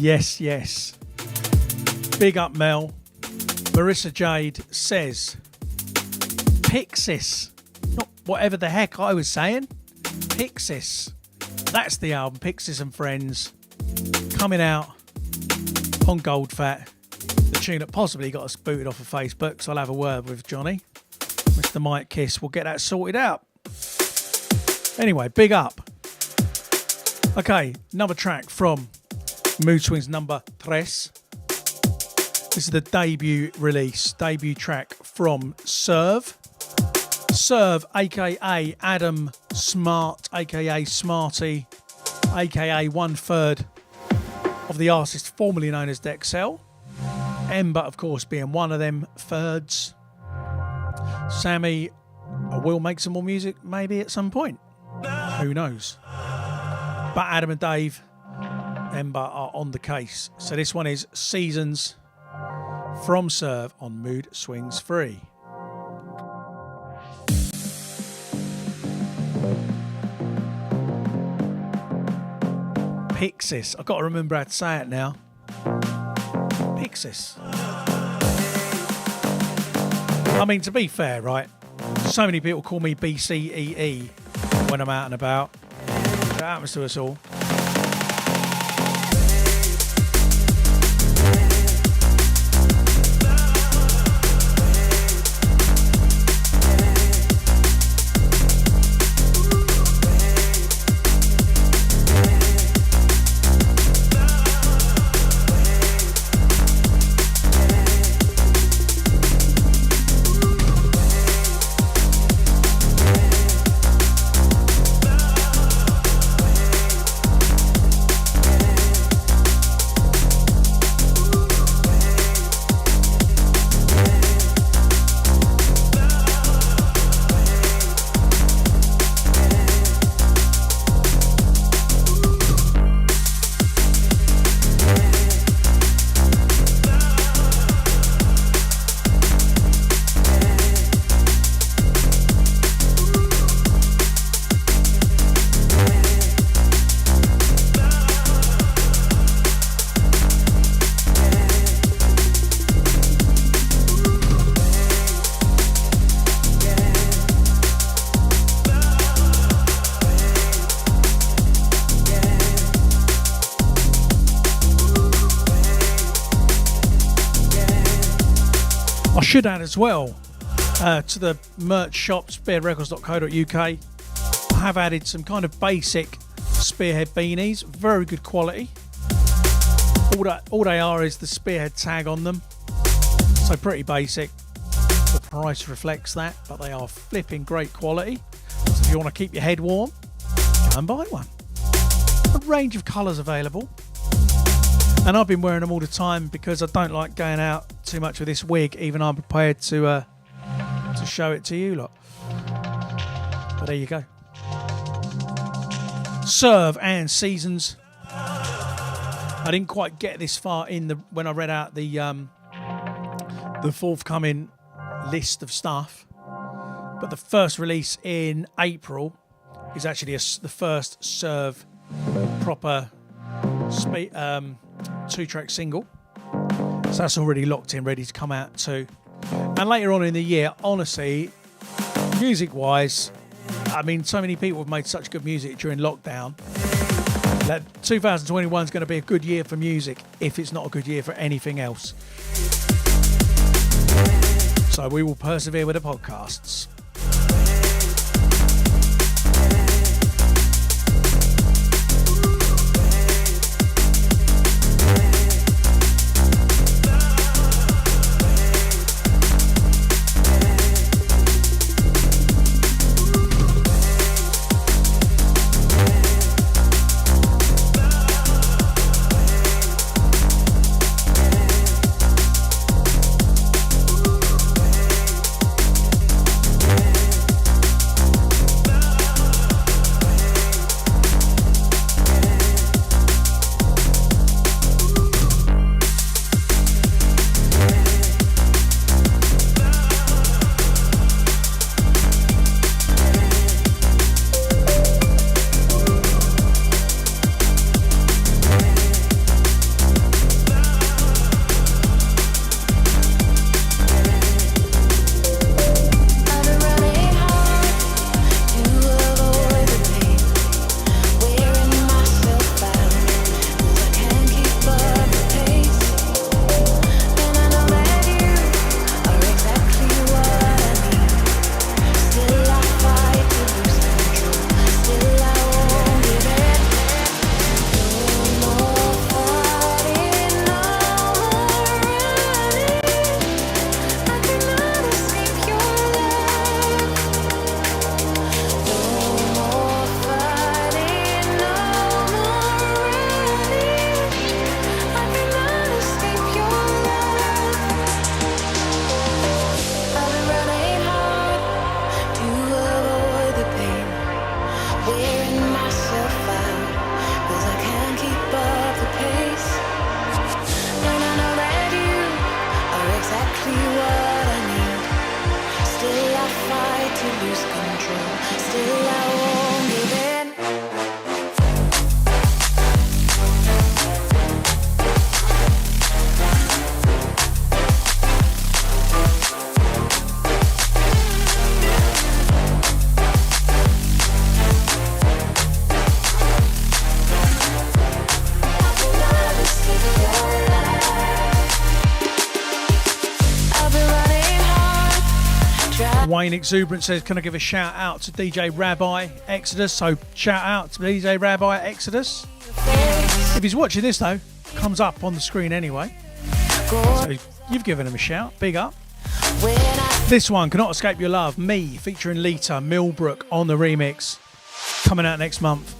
Yes, yes. Big up, Mel. Marissa Jade says, Pixis. Not whatever the heck I was saying. Pixis. That's the album, Pixis and Friends. Coming out on Goldfat. The tune that possibly got us booted off of Facebook, so I'll have a word with Johnny. Mr. Mike Kiss will get that sorted out. Anyway, big up. Okay, another track from Mood Swings number 3. This is the debut release, debut track from Serve. Serve, aka Adam Smart, aka Smarty, aka 1/3 of the artist formerly known as Dexel. Ember, of course, being one of them thirds. Sammy will make some more music maybe at some point. Who knows? But Adam and Dave, Ember are on the case. So this one is Seasons from Serve on Mood Swings 3. Pixis. I've got to remember how to say it now. Pixis. I mean, to be fair, right? So many people call me BCee when I'm out and about. That happens to us all. Should add as well to the merch shop, spearheadrecords.co.uk. I have added some kind of basic Spearhead beanies, very good quality. All they are is the Spearhead tag on them, so pretty basic. The price reflects that, but they are flipping great quality. So if you want to keep your head warm, go and buy one. A range of colours available. And I've been wearing them all the time because I don't like going out too much with this wig, even I'm prepared to show it to you lot. But there you go. Serve and Seasons. I didn't quite get this far in when I read out the forthcoming list of stuff. But the first release in April is actually the first Serve proper 2-track single, so that's already locked in, ready to come out too. And later on in the year, honestly, music wise, I mean, so many people have made such good music during lockdown that 2021 is going to be a good year for music if it's not a good year for anything else. So we will persevere with the podcasts. Wayne Exuberant says, can I give a shout out to DJ Rabbi Exodus? So shout out to DJ Rabbi Exodus. If he's watching this though, comes up on the screen anyway. So you've given him a shout. Big up. This one, Cannot Escape Your Love, Me, featuring Lita Millbrook on the remix. Coming out next month.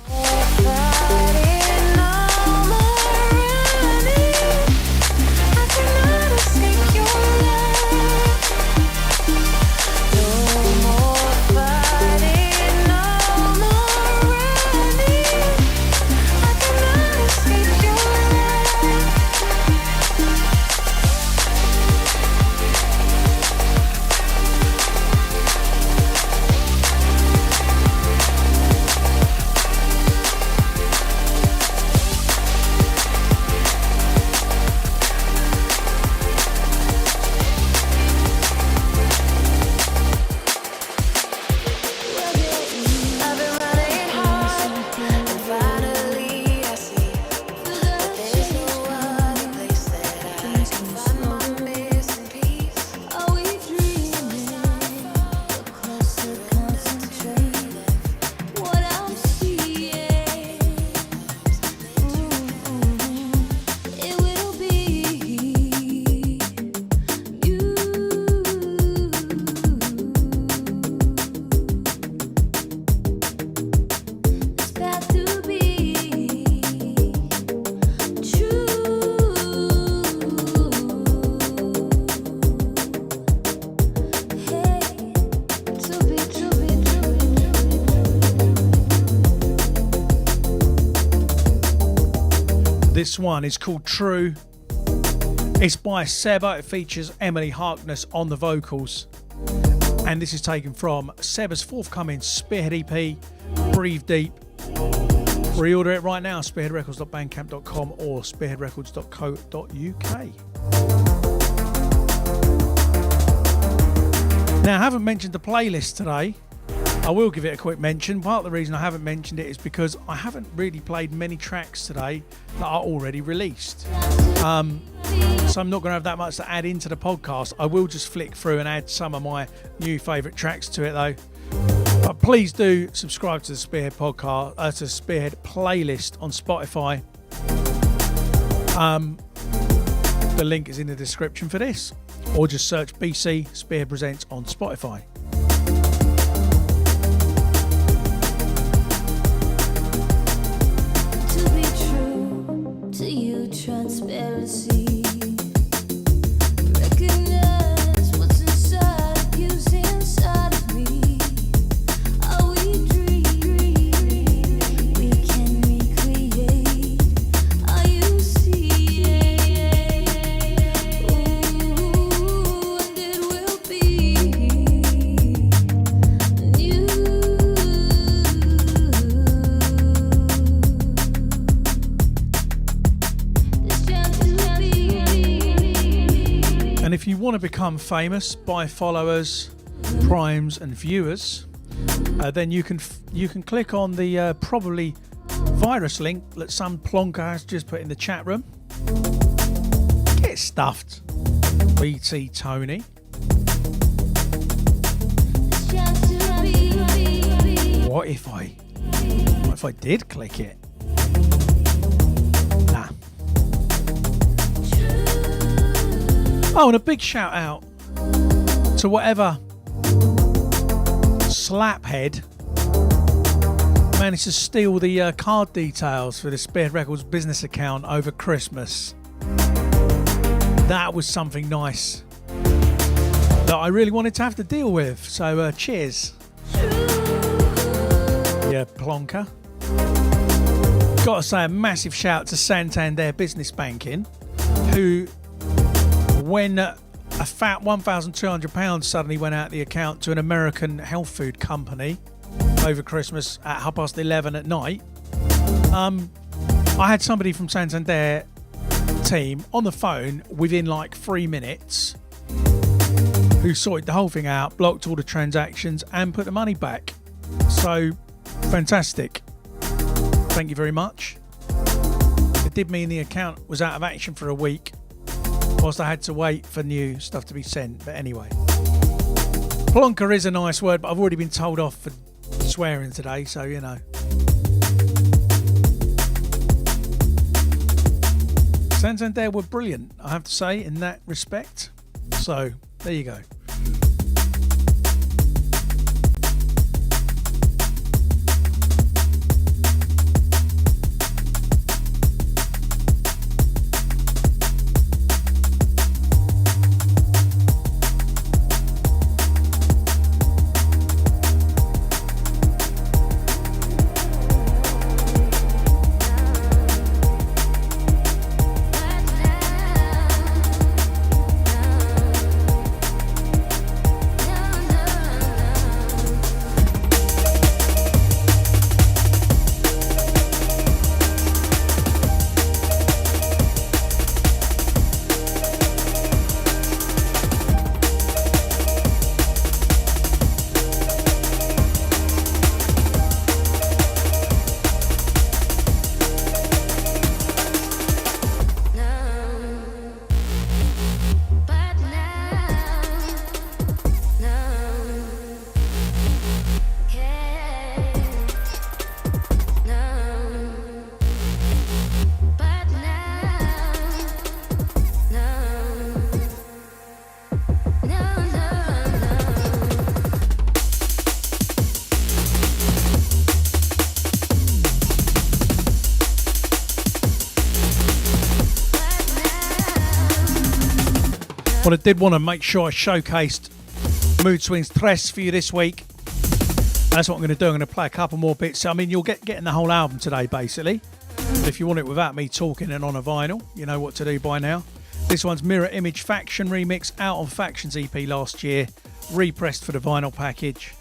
This one is called True. It's by Seba. It features Emily Harkness on the vocals. And this is taken from Seba's forthcoming Spearhead EP, Breathe Deep. Pre-order it right now, spearheadrecords.bandcamp.com or spearheadrecords.co.uk. Now, I haven't mentioned the playlist today. I will give it a quick mention. Part of the reason I haven't mentioned it is because I haven't really played many tracks today that are already released. So I'm not going to have that much to add into the podcast. I will just flick through and add some of my new favourite tracks to it though. But please do subscribe to the Spearhead podcast, to the Spearhead playlist on Spotify. The link is in the description for this, or just search BCee Spearhead Presents on Spotify. Transparency. Recognize what's inside of you's inside of me. Are we dreaming? We can recreate. Are you seeing? Ooh, and it will be new. And if you want to become famous by followers, primes and viewers, then you can click on the probably virus link that some plonker has just put in the chat room. Get stuffed, BT Tony. What if I did click it? Nah. Oh, and a big shout out to whatever slaphead managed to steal the card details for the Spearhead Records business account over Christmas. That was something nice that I really wanted to have to deal with. So cheers. Yeah, plonker. Got to say a massive shout to Santander Business Banking, who, when a fat £1,200 suddenly went out the account to an American health food company over Christmas at 11:30 at night, I had somebody from Santander team on the phone within like 3 minutes who sorted the whole thing out, blocked all the transactions and put the money back. So fantastic. Thank you very much. It did mean the account was out of action for a week whilst I had to wait for new stuff to be sent. But anyway, Plonker is a nice word, but I've already been told off for swearing today, so you know. Santander were brilliant, I have to say, in that respect. So, there you go. Well, I did want to make sure I showcased Mood Swings Tres for you this week. That's what I'm going to do. I'm going to play a couple more bits. I mean, you'll getting the whole album today, basically. If you want it without me talking and on a vinyl, you know what to do by now. This one's Mirror Image Faction remix, out on Factions EP last year, repressed for the vinyl package.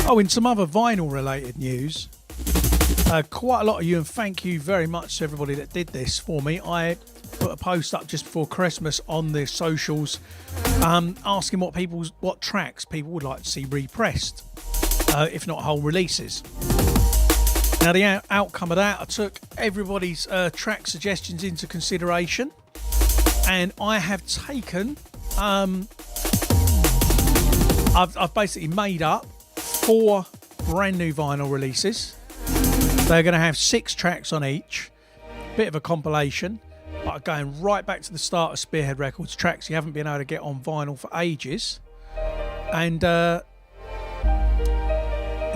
Oh, in some other vinyl related news, quite a lot of you, and thank you very much to everybody that did this for me. I put a post up just before Christmas on the socials asking what tracks people would like to see repressed, if not whole releases. Now the outcome of that, I took everybody's track suggestions into consideration, and I have taken I've basically made up 4 brand new vinyl releases. They're going to have 6 tracks on each, bit of a compilation, but going right back to the start of Spearhead Records, tracks you haven't been able to get on vinyl for ages. And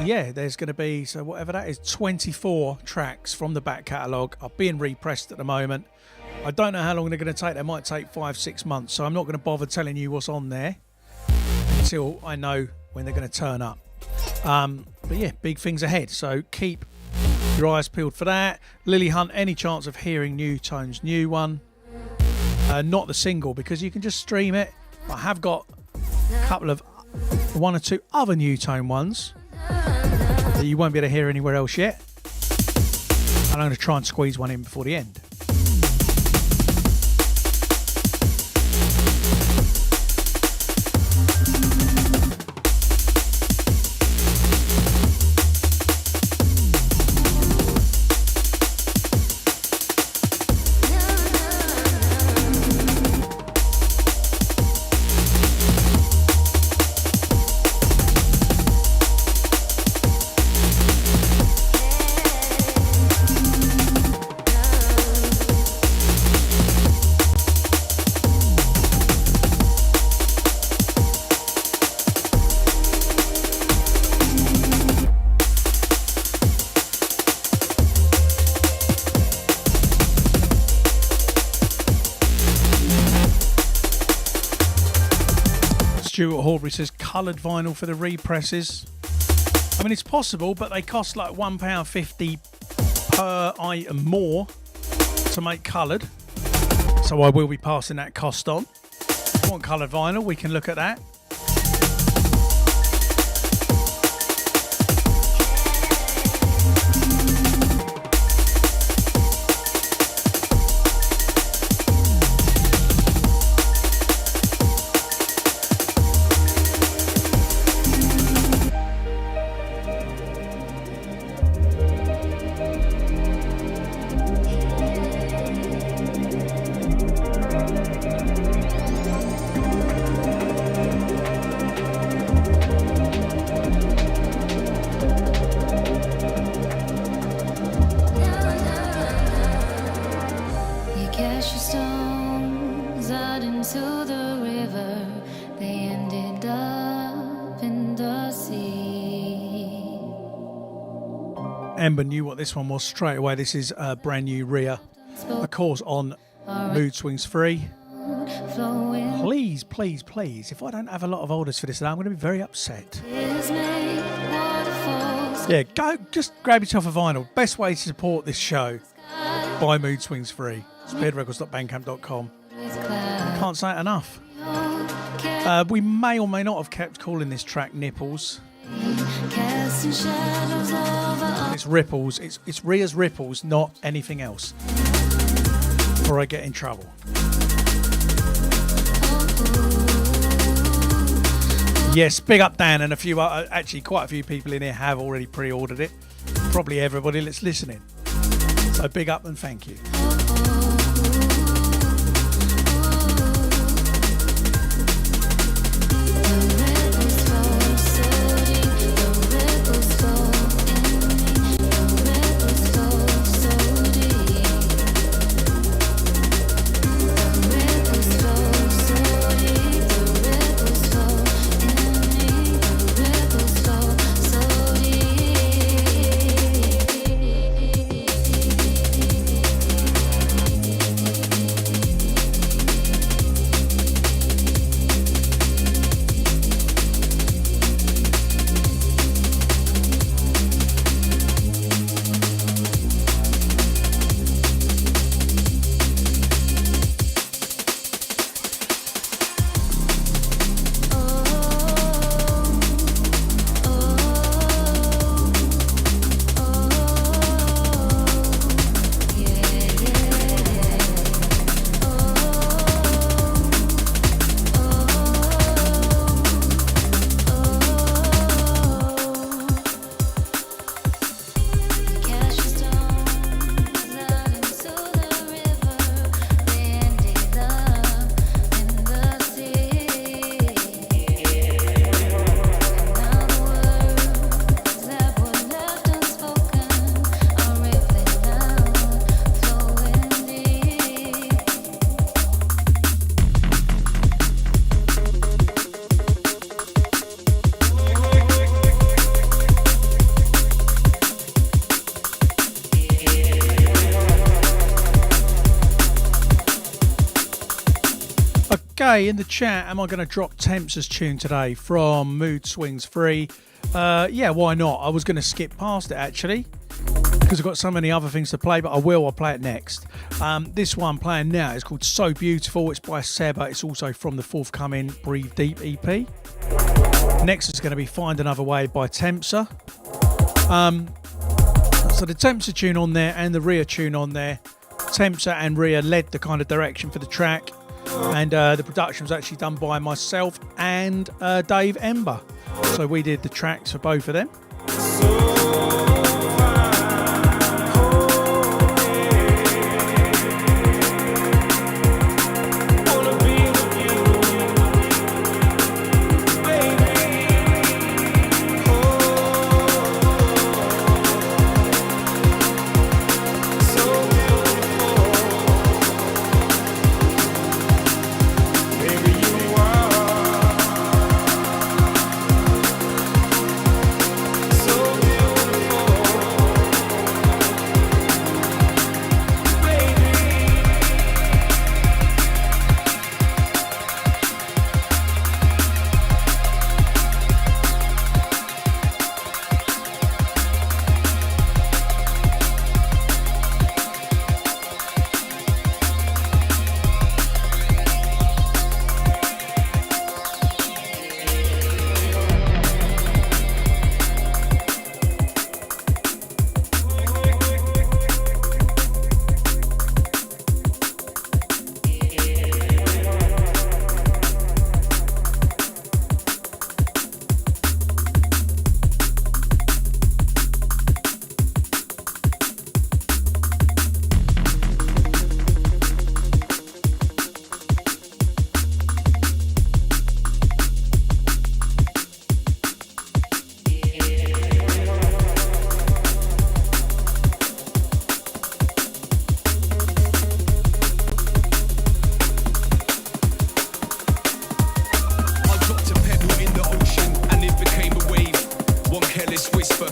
yeah, there's going to be, so whatever that is, 24 tracks from the back catalogue are being repressed at the moment. I don't know how long they're going to take. They might take 5-6 months, so I'm not going to bother telling you what's on there until I know when they're going to turn up. But yeah, big things ahead, so keep your eyes peeled for that. Lily Hunt, any chance of hearing New Tone's new one? Not the single, because you can just stream it. I have got a couple of 1 or 2 other New Tone ones that you won't be able to hear anywhere else yet, and I'm going to try and squeeze one in before the end. Stuart Horbury says coloured vinyl for the represses. I mean, it's possible, but they cost like £1.50 per item more to make coloured. So I will be passing that cost on. If you want coloured vinyl, we can look at that. Ember knew what this one was straight away. This is a brand new Rhea, of course, on Mood Swings 3. Please, please, please, if I don't have a lot of orders for this, I'm going to be very upset. Yeah, go, just grab yourself a vinyl. Best way to support this show, buy Mood Swings 3. Spearheadrecords.bandcamp.com. Can't say it enough. We may or may not have kept calling this track Nipples. It's Ripples. It's Rhea's Ripples, not anything else. Before I get in trouble. Yes, big up Dan and a few, actually quite a few people in here have already pre-ordered it. Probably everybody that's listening. So big up and thank you. In the chat, am I going to drop Temp's tune today from Mood Swings 3? Yeah, why not? I was going to skip past it actually because I've got so many other things to play, but I will. I'll play it next. This one I'm playing now is called So Beautiful. It's by Seba. It's also from the forthcoming Breathe Deep EP. Next is going to be Find Another Way by Tempsa. So the Tempsa tune on there and the Rhea tune on there. Tempsa and Rhea led the kind of direction for the track. And the production was actually done by myself and Dave Ember. So we did the tracks for both of them.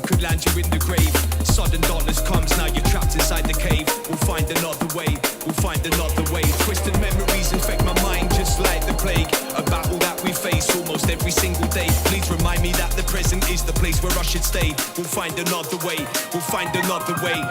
Could land you in the grave. Sudden darkness comes, now you're trapped inside the cave. We'll find another way, we'll find another way. Twisted memories infect my mind just like the plague. A battle that we face almost every single day. Please remind me that the present is the place where I should stay. We'll find another way, we'll find another way.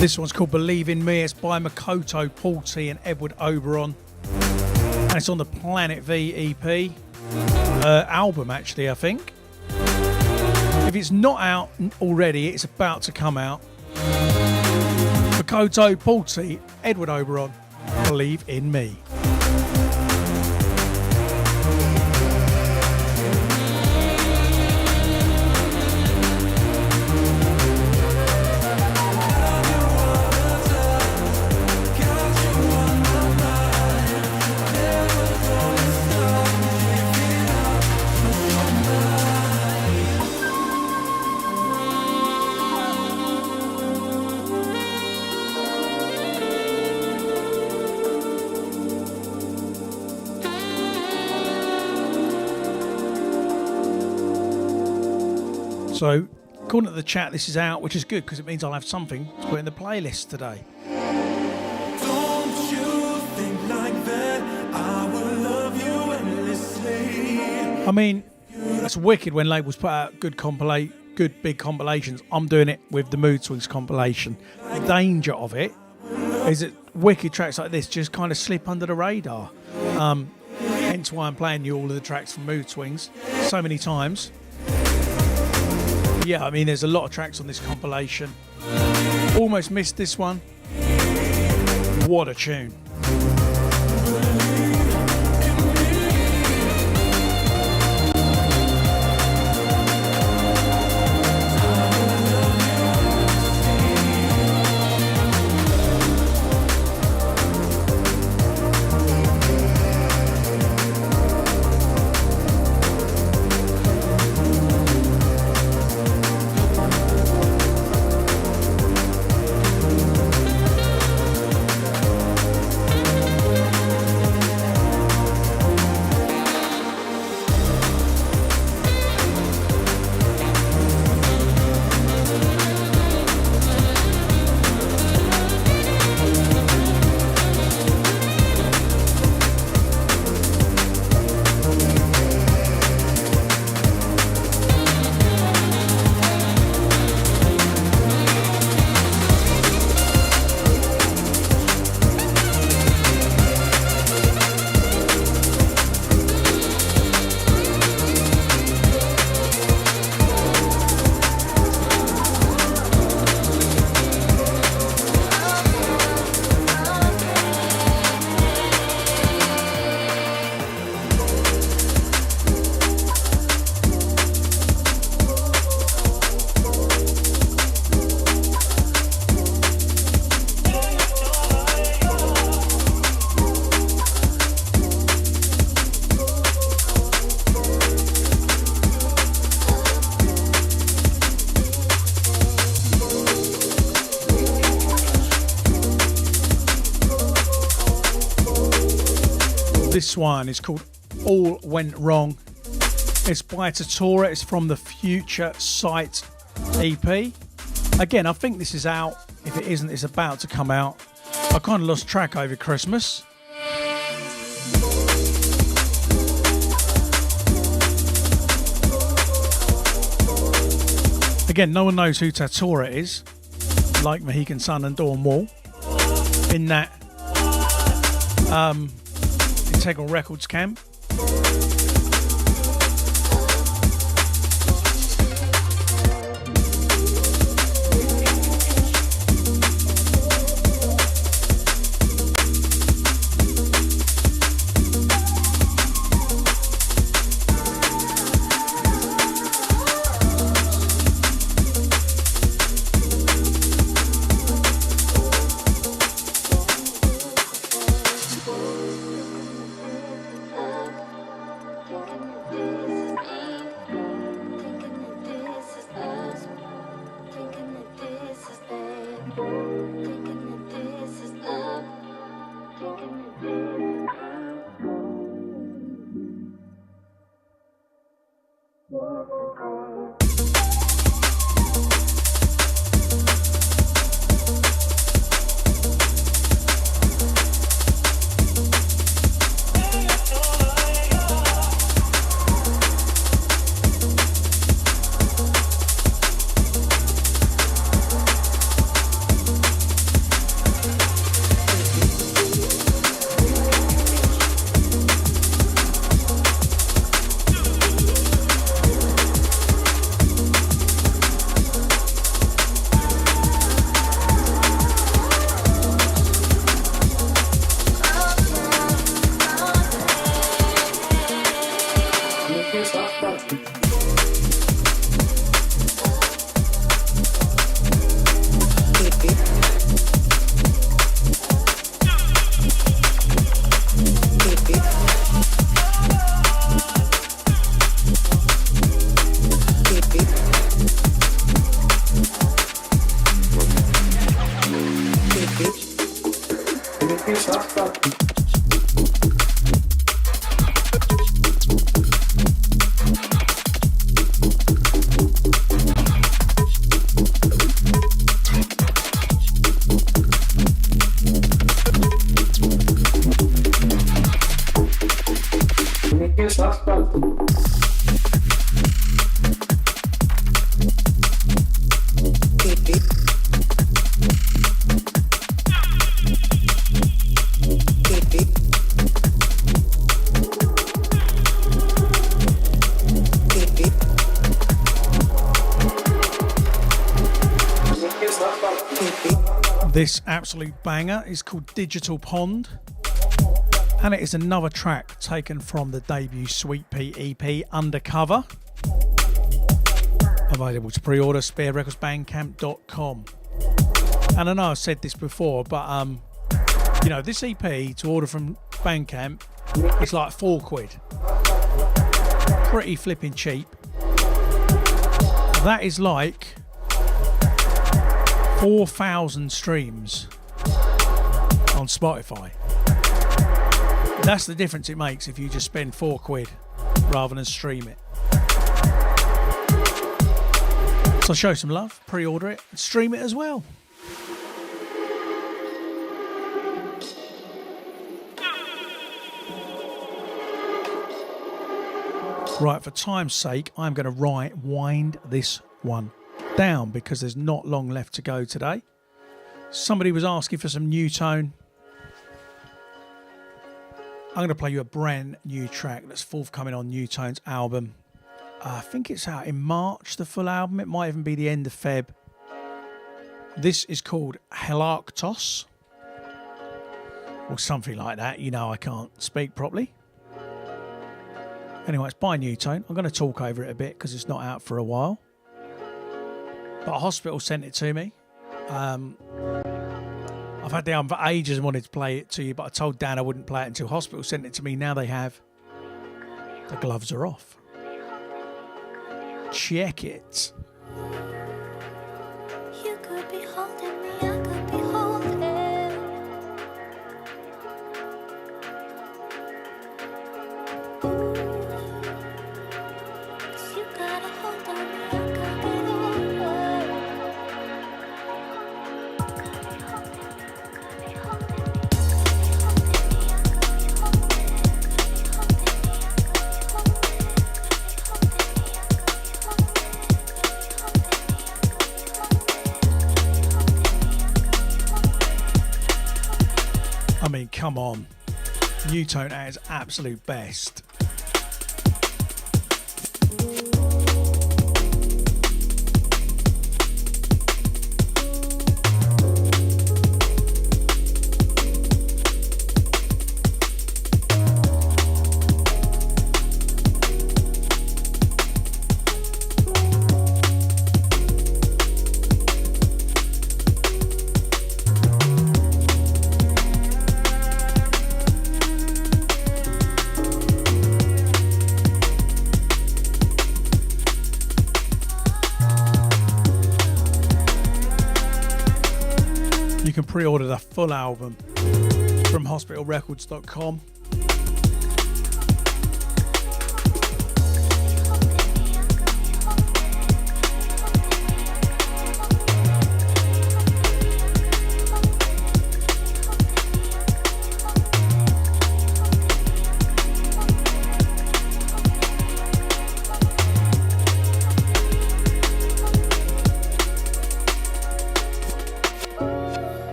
This one's called Believe in Me. It's by Makoto, Paul T and Edward Oberon. And it's on the Planet V EP album, actually, I think. If it's not out already, it's about to come out. Makoto, Paul T, Edward Oberon. Believe in Me. So, according to the chat, this is out, which is good because it means I'll have something to put in the playlist today. Don't you think like that? I will love you endlessly. I mean, it's wicked when labels put out good big compilations. I'm doing it with the Mood Swings compilation. The danger of it is that wicked tracks like this just kind of slip under the radar. Hence why I'm playing you all of the tracks from Mood Swings so many times. Yeah, I mean, there's a lot of tracks on this compilation. Almost missed this one. What a tune. This one is called All Went Wrong. It's by Tatora. It's from the Future Sight EP. Again, I think this is out. If it isn't, it's about to come out. I kind of lost track over Christmas. Again, no one knows who Tatora is, like Mohican Sun and Dawn Wall. In that Integral Records camp. This absolute banger is called Digital Pond, and it is another track taken from the debut Sweet Pea EP Undercover, available to pre-order spearheadrecordsbandcamp.com. And I know I've said this before, but you know, this EP to order from Bandcamp is like £4. Pretty flipping cheap. That is like 4,000 streams on Spotify. That's the difference it makes if you just spend £4 rather than stream it. So show some love, pre-order it, and stream it as well. Right, for time's sake, I'm going to wind this one down because there's not long left to go today. Somebody was asking for some new tone. I'm going to play you a brand new track that's forthcoming on New Tone's album. I think it's out in March, the full album. It might even be the end of Feb. This is called Helarctos, or something like that. You know, I can't speak properly. Anyway, it's by New Tone. I'm going to talk over it a bit because it's not out for a while. But a hospital sent it to me. I've had the album for ages and wanted to play it to you, but I told Dan I wouldn't play it until hospital sent it to me. Now they have. The gloves are off. Check it. You could be holding me, I could be holding. You got a hold on me, I could get over. Could be holding me, I mean, come on. New Tone at its absolute best. You can pre-order the full album from hospitalrecords.com.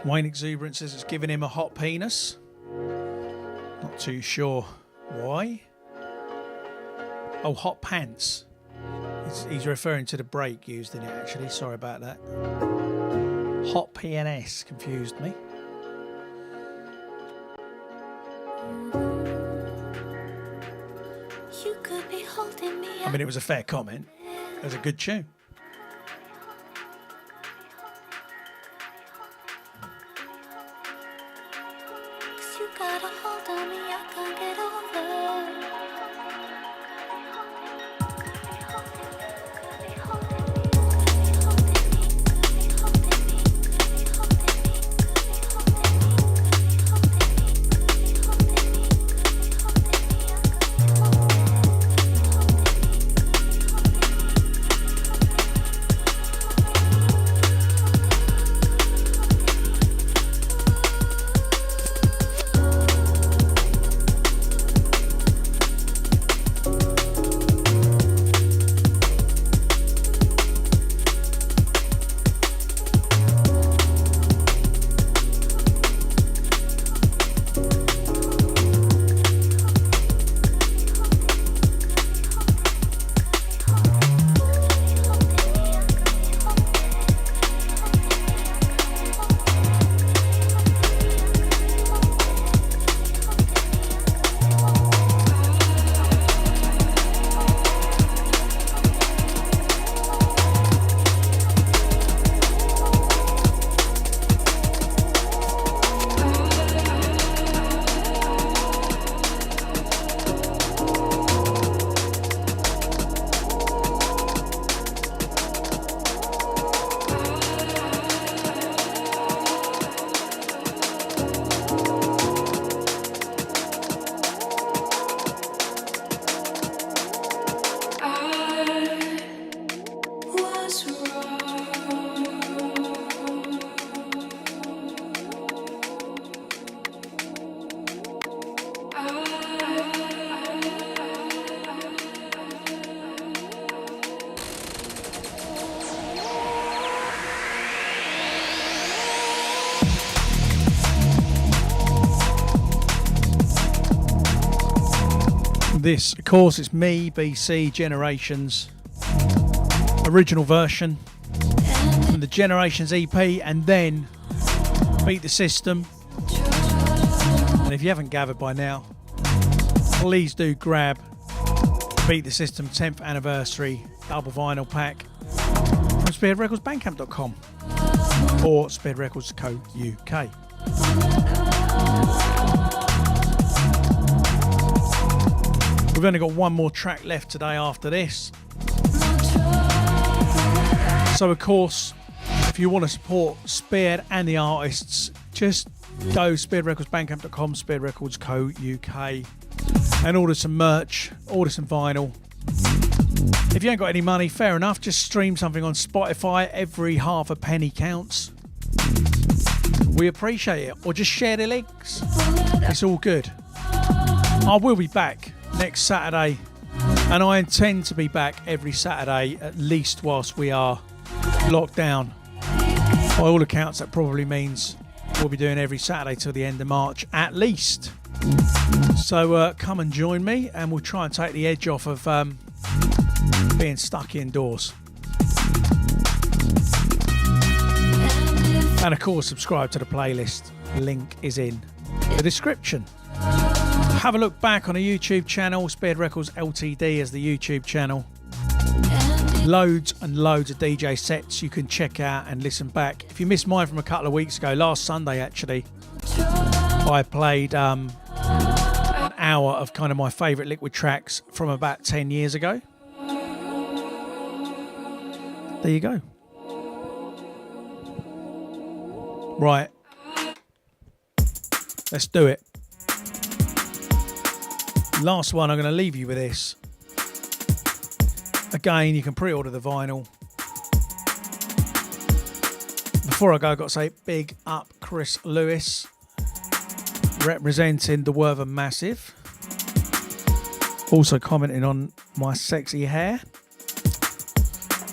Wayne Exuberant says it's giving him a hot penis. Not too sure why. Oh, hot pants. He's referring to the break used in it, actually. Sorry about that. Hot PNS confused me. you could be holding me. I mean, it was a fair comment. It was a good tune. You got a hold on me, I can't get over. This, of course, it's me, BCee, Generations, original version from the Generations EP, and then Beat the System. And if you haven't gathered by now, please do grab Beat the System 10th anniversary double vinyl pack from spearheadrecordsbandcamp.com or spearheadrecords.co.uk. We've only got one more track left today after this. So of course, if you want to support Spearhead and the artists, just go spearheadrecordsbandcamp.com, spearheadrecords.co.uk, and order some merch, order some vinyl. If you ain't got any money, fair enough, just stream something on Spotify. Every half a penny counts. We appreciate it. Or just share the links. It's all good. I will be back next Saturday, and I intend to be back every Saturday, at least whilst we are locked down. By all accounts, that probably means we'll be doing every Saturday till the end of March, at least. So come and join me, and we'll try and take the edge off of being stuck indoors. And of course, subscribe to the playlist. Link is in the description. Have a look back on the YouTube channel, Spearhead Records Ltd as the YouTube channel. Loads and loads of DJ sets you can check out and listen back. If you missed mine from a couple of weeks ago, last Sunday actually, I played an hour of kind of my favourite Liquid tracks from about 10 years ago. There you go. Right. Let's do it. Last one, I'm going to leave you with this. Again, you can pre-order the vinyl. Before I go, I've got to say big up Chris Lewis, representing the Wortham Massive. Also commenting on my sexy hair.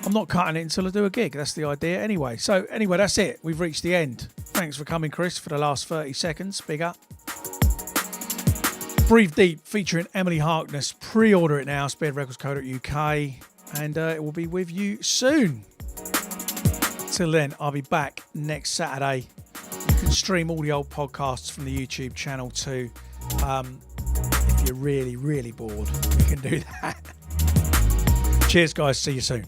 I'm not cutting it until I do a gig. That's the idea anyway. So anyway, that's it. We've reached the end. Thanks for coming, Chris, for the last 30 seconds. Big up. Breathe Deep featuring Emily Harkness. Pre-order it now, spearheadrecords.co.uk, and it will be with you soon. Till then, I'll be back next Saturday. You can stream all the old podcasts from the YouTube channel too. If you're really, really bored, you can do that. Cheers, guys. See you soon.